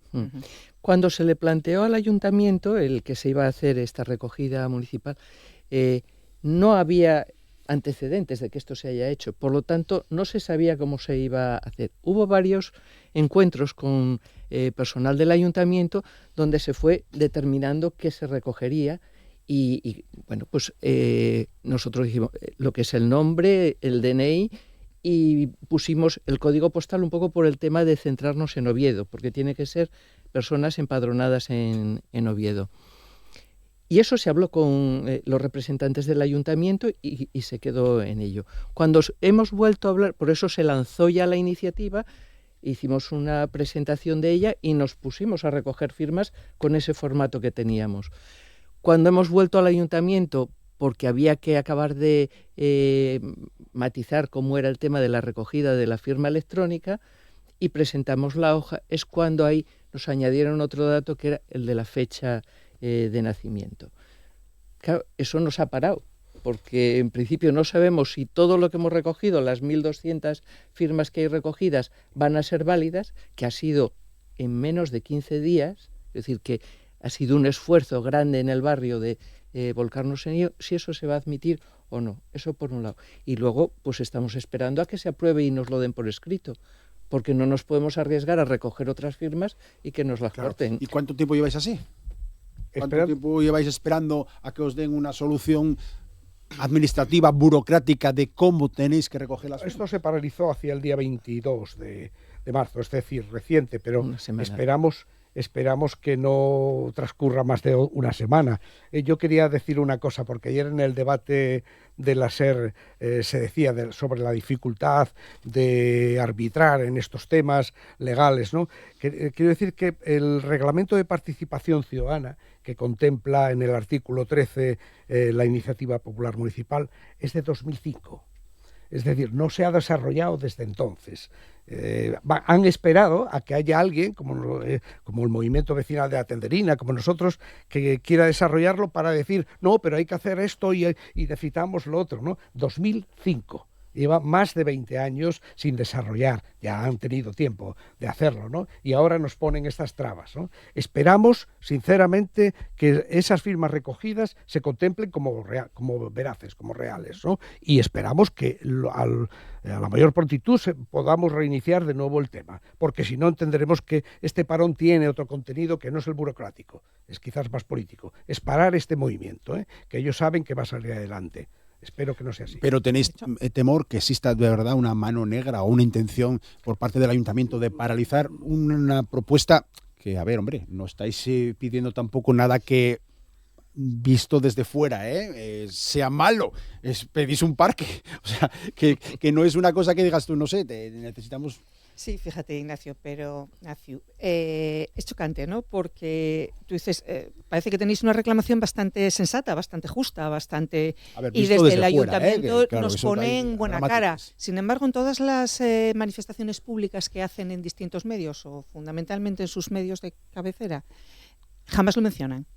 Cuando se le planteó al ayuntamiento el que se iba a hacer esta recogida municipal, no había antecedentes de que esto se haya hecho, por lo tanto no se sabía cómo se iba a hacer. Hubo varios encuentros con personal del ayuntamiento donde se fue determinando qué se recogería, y bueno, pues nosotros dijimos lo que es el nombre, el DNI, y pusimos el código postal un poco por el tema de centrarnos en Oviedo, porque tiene que ser personas empadronadas en Oviedo. Y eso se habló con los representantes del ayuntamiento y se quedó en ello. Cuando hemos vuelto a hablar, por eso se lanzó ya la iniciativa, hicimos una presentación de ella y nos pusimos a recoger firmas con ese formato que teníamos. Cuando hemos vuelto al ayuntamiento, porque había que acabar de matizar cómo era el tema de la recogida de la firma electrónica, y presentamos la hoja, es cuando ahí nos añadieron otro dato, que era el de la fecha de nacimiento. Claro, eso nos ha parado, porque en principio no sabemos si todo lo que hemos recogido, las 1.200 firmas que hay recogidas, van a ser válidas, que ha sido en menos de 15 días, es decir, que ha sido un esfuerzo grande en el barrio de volcarnos en ello, si eso se va a admitir o no. Eso por un lado. Y luego, pues estamos esperando a que se apruebe y nos lo den por escrito, porque no nos podemos arriesgar a recoger otras firmas y que nos las corten. ¿Y cuánto tiempo lleváis así? ¿Cuánto tiempo lleváis esperando a que os den una solución administrativa, burocrática, de cómo tenéis que recoger las firmas? Esto se paralizó hacia el día 22 de marzo, es decir, reciente, pero esperamos que no transcurra más de una semana. Yo quería decir una cosa, porque ayer en el debate de la SER se decía sobre la dificultad de arbitrar en estos temas legales, ¿no? Quiero decir que el Reglamento de Participación Ciudadana, que contempla en el artículo 13 la iniciativa popular municipal, es de 2005. Es decir, no se ha desarrollado desde entonces. Han esperado a que haya alguien, como el movimiento vecinal de la Tenderina, como nosotros, que quiera desarrollarlo para decir, no, pero hay que hacer esto y necesitamos lo otro, ¿no? 2005. Lleva más de 20 años sin desarrollar, ya han tenido tiempo de hacerlo, ¿no? Y ahora nos ponen estas trabas, ¿no? Esperamos, sinceramente, que esas firmas recogidas se contemplen como veraces, como reales, ¿no? Y esperamos que a la mayor prontitud podamos reiniciar de nuevo el tema, porque si no entenderemos que este parón tiene otro contenido que no es el burocrático, es quizás más político, es parar este movimiento, que ellos saben que va a salir adelante. Espero que no sea así. Pero tenéis temor que exista de verdad una mano negra o una intención por parte del ayuntamiento de paralizar una propuesta que, a ver, hombre, no estáis pidiendo tampoco nada que, visto desde fuera, sea malo. Pedís un parque. O sea, que no es una cosa que digas tú, no sé, necesitamos Sí, fíjate, Ignacio, es chocante, ¿no? Porque tú dices, parece que tenéis una reclamación bastante sensata, bastante justa, bastante... Y desde el ayuntamiento claro, nos ponen buena cara. Sin embargo, en todas las manifestaciones públicas que hacen en distintos medios, o fundamentalmente en sus medios de cabecera, jamás lo mencionan.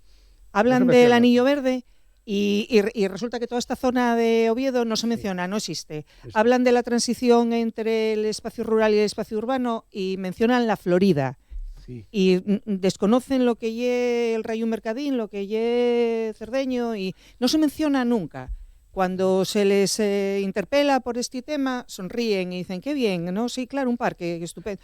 Hablan del anillo verde... Y resulta que toda esta zona de Oviedo no se menciona, no existe. Hablan de la transición entre el espacio rural y el espacio urbano y mencionan la Florida. Sí. Y desconocen lo que lle el Rayo Mercadín, lo que lle Cerdeño, y no se menciona nunca. Cuando se les interpela por este tema, sonríen y dicen, qué bien, ¿no? Sí, claro, un parque, estupendo.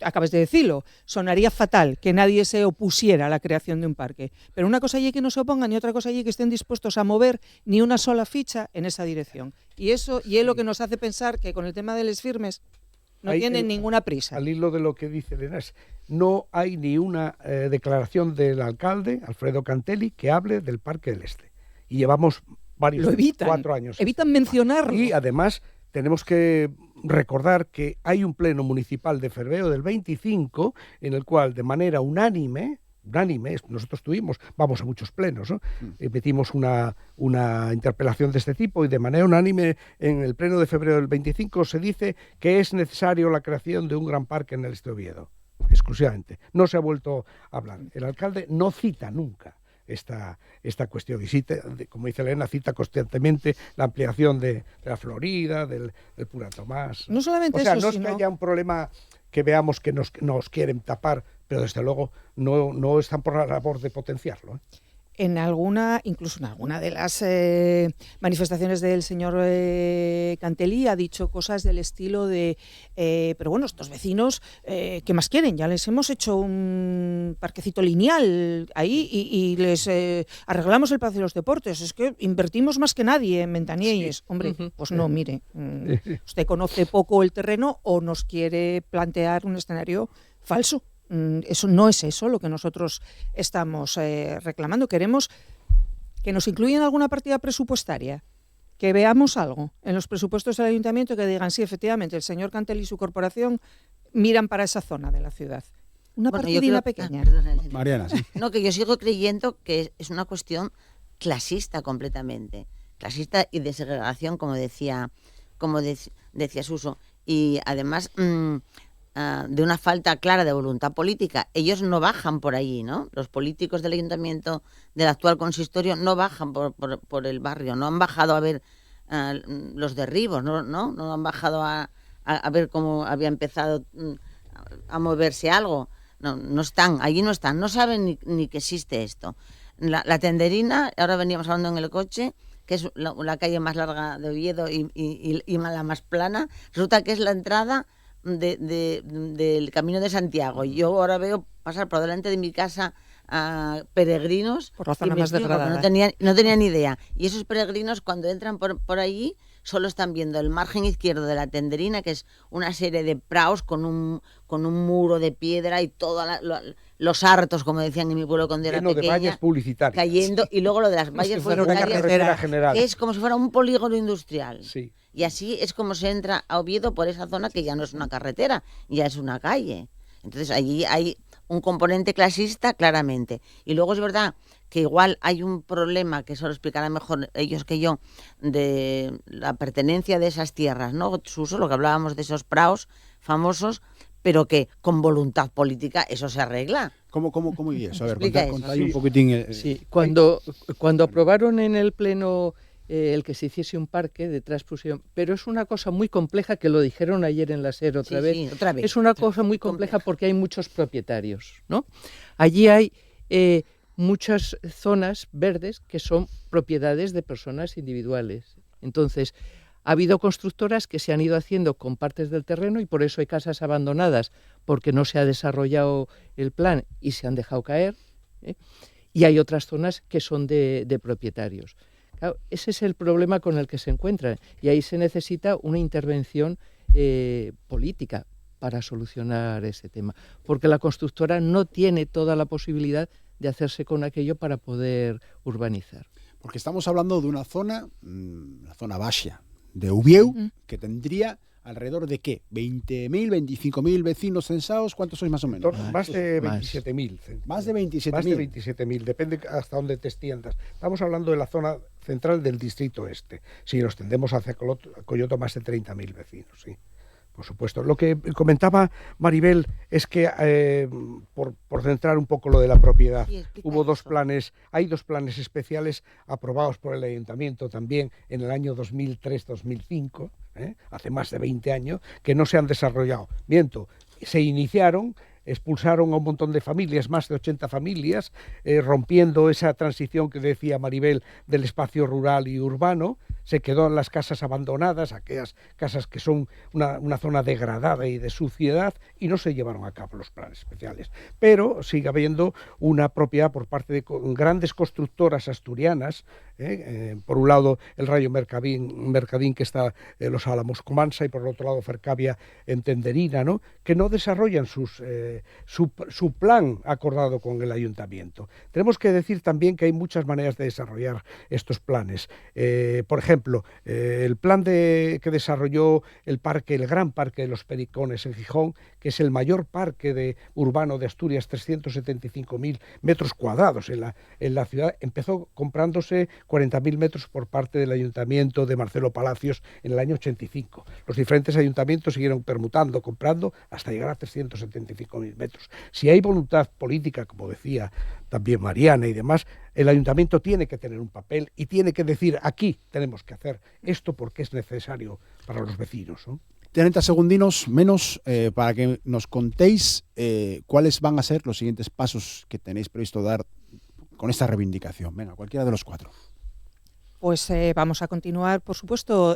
Acabas de decirlo, sonaría fatal que nadie se opusiera a la creación de un parque. Pero una cosa allí que no se opongan y otra cosa allí que estén dispuestos a mover ni una sola ficha en esa dirección. Y eso y es lo que nos hace pensar que con el tema de los firmes no tienen ninguna prisa. Al hilo de lo que dice Elena, no hay ni una declaración del alcalde, Alfredo Cantelli, que hable del Parque del Este. Y llevamos... Lo evitan, 4 años. Evitan mencionarlo. Y además tenemos que recordar que hay un pleno municipal de febrero del 25 en el cual de manera unánime, nosotros vamos a muchos plenos, ¿no? Metimos una interpelación de este tipo y de manera unánime en el pleno de febrero del 25 se dice que es necesario la creación de un gran parque en el Este de Oviedo, exclusivamente. No se ha vuelto a hablar. El alcalde no cita nunca esta cuestión y cita, como dice Elena, cita constantemente la ampliación de la Florida, del Pura Tomás. No solamente eso, no es que haya un problema que veamos que nos quieren tapar, pero desde luego no están por la labor de potenciarlo, ¿eh? Incluso en alguna de las manifestaciones del señor Cantelli ha dicho cosas del estilo de pero bueno, estos vecinos ¿qué más quieren? Ya les hemos hecho un parquecito lineal ahí y les arreglamos el Palacio de los Deportes, es que invertimos más que nadie en Mentanielles. Hombre, pues no, mire, usted conoce poco el terreno o nos quiere plantear un escenario falso. Eso no es eso lo que nosotros estamos reclamando. Queremos que nos incluyan alguna partida presupuestaria, que veamos algo en los presupuestos del ayuntamiento que digan, sí, efectivamente, el señor Cantelli y su corporación miran para esa zona de la ciudad. Una partidina pequeña. Mariana, sí. No, que yo sigo creyendo que es una cuestión clasista completamente. Clasista y de segregación, como decía Suso. Y además... de una falta clara de voluntad política. Ellos no bajan por allí, ¿no? Los políticos del ayuntamiento, del actual consistorio, no bajan por el barrio, no han bajado a ver los derribos, no han bajado a ver cómo había empezado a moverse algo. No están, allí no están, no saben ni que existe esto. La Tenderina, ahora veníamos hablando en el coche, que es la calle más larga de Oviedo y la más plana, resulta que es la entrada del Camino de Santiago. Yo ahora veo pasar por delante de mi casa a peregrinos por la zona más degradada. No tenían ni idea. Y esos peregrinos cuando entran por allí solo están viendo el margen izquierdo de la Tenderina, que es una serie de praos con un muro de piedra y todos los hartos, como decían en mi pueblo cuando era pequeña, de vallas publicitarias cayendo, y luego lo de las vallas publicitarias, que es como si fuera un polígono industrial. Sí. Y así es como se entra a Oviedo por esa zona que ya no es una carretera, ya es una calle. Entonces allí hay un componente clasista claramente. Y luego es verdad que igual hay un problema, que eso lo explicarán mejor ellos que yo, de la pertenencia de esas tierras, ¿no? Suso, lo que hablábamos de esos praos famosos, pero que con voluntad política eso se arregla. ¿Cómo y eso? A ver, contáis un poquitín. Sí, cuando aprobaron en el Pleno el que se hiciese un parque de transfusión, pero es una cosa muy compleja, que lo dijeron ayer en la SER otra vez. Es una cosa muy compleja porque hay muchos propietarios, ¿no? Allí hay muchas zonas verdes que son propiedades de personas individuales. Entonces, ha habido constructoras que se han ido haciendo con partes del terreno y por eso hay casas abandonadas, porque no se ha desarrollado el plan y se han dejado caer, ¿eh? Y hay otras zonas que son de propietarios. Claro, ese es el problema con el que se encuentran y ahí se necesita una intervención política para solucionar ese tema, porque la constructora no tiene toda la posibilidad de hacerse con aquello para poder urbanizar. Porque estamos hablando de una zona, la zona baja de Uvieu, que tendría alrededor de ¿qué? 20.000, 25.000 vecinos censados. ¿Cuántos sois más o menos? Más de 27.000. Más de 27.000. Más de 27.000, depende hasta dónde te extiendas. Estamos hablando de la zona central del distrito este. Si nos tendemos hacia Coyoto, más de 30.000 vecinos, sí. Por supuesto. Lo que comentaba Maribel es que, por centrar un poco lo de la propiedad, hubo hay dos planes especiales aprobados por el Ayuntamiento también en el año 2003-2005, hace más de 20 años, que no se han desarrollado. Miento, se iniciaron, expulsaron a un montón de familias, más de 80 familias, rompiendo esa transición que decía Maribel del espacio rural y urbano. Se quedó en las casas abandonadas, aquellas casas que son una zona degradada y de suciedad, y no se llevaron a cabo los planes especiales. Pero sigue habiendo una propiedad por parte de grandes constructoras asturianas, por un lado el Rayo Mercadín que está en Los Álamos Comansa, y por el otro lado Fercavia en Tenderina, ¿no?, que no desarrollan su plan acordado con el Ayuntamiento. Tenemos que decir también que hay muchas maneras de desarrollar estos planes. Por ejemplo, el plan que desarrolló el Gran Parque de los Pericones en Gijón, que es el mayor parque urbano de Asturias, 375.000 metros cuadrados en la ciudad, empezó comprándose 40.000 metros por parte del Ayuntamiento de Marcelo Palacios en el año 85. Los diferentes ayuntamientos siguieron permutando, comprando, hasta llegar a 375.000 metros. Si hay voluntad política, como decía también Mariana y demás, el Ayuntamiento tiene que tener un papel y tiene que decir: aquí tenemos que hacer esto porque es necesario para los vecinos, ¿no? 30 segundinos menos para que nos contéis cuáles van a ser los siguientes pasos que tenéis previsto dar con esta reivindicación. Venga, cualquiera de los cuatro. Pues vamos a continuar, por supuesto,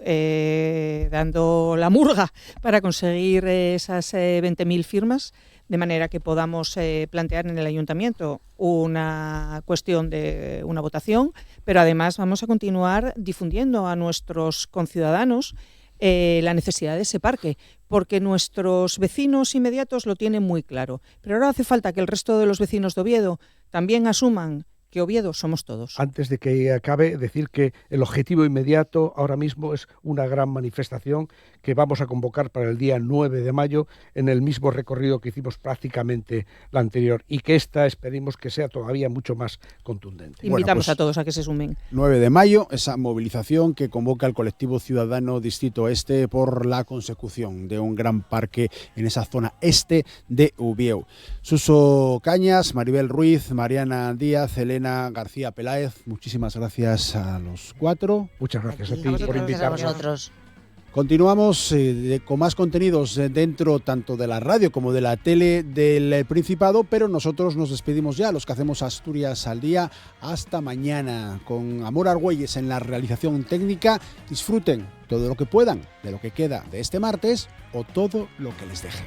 dando la murga para conseguir esas 20.000 firmas, de manera que podamos plantear en el Ayuntamiento una cuestión de una votación, pero además vamos a continuar difundiendo a nuestros conciudadanos la necesidad de ese parque, porque nuestros vecinos inmediatos lo tienen muy claro. Pero ahora hace falta que el resto de los vecinos de Oviedo también asuman que Oviedo somos todos. Antes de que acabe, decir que el objetivo inmediato ahora mismo es una gran manifestación que vamos a convocar para el día 9 de mayo en el mismo recorrido que hicimos prácticamente la anterior, y que esta esperemos que sea todavía mucho más contundente. Invitamos a todos a que se sumen. 9 de mayo, esa movilización que convoca el colectivo ciudadano Distrito Este por la consecución de un gran parque en esa zona este de Ubieu. Suso Cañas, Maribel Ruiz, Mariana Díaz, Elena García Peláez, muchísimas gracias a los cuatro. Muchas gracias a ti por invitarnos. Continuamos con más contenidos dentro tanto de la radio como de la tele del Principado, pero nosotros nos despedimos ya, los que hacemos Asturias al Día. Hasta mañana, con Amor Argüelles en la realización técnica. Disfruten todo lo que puedan de lo que queda de este martes o todo lo que les dejen.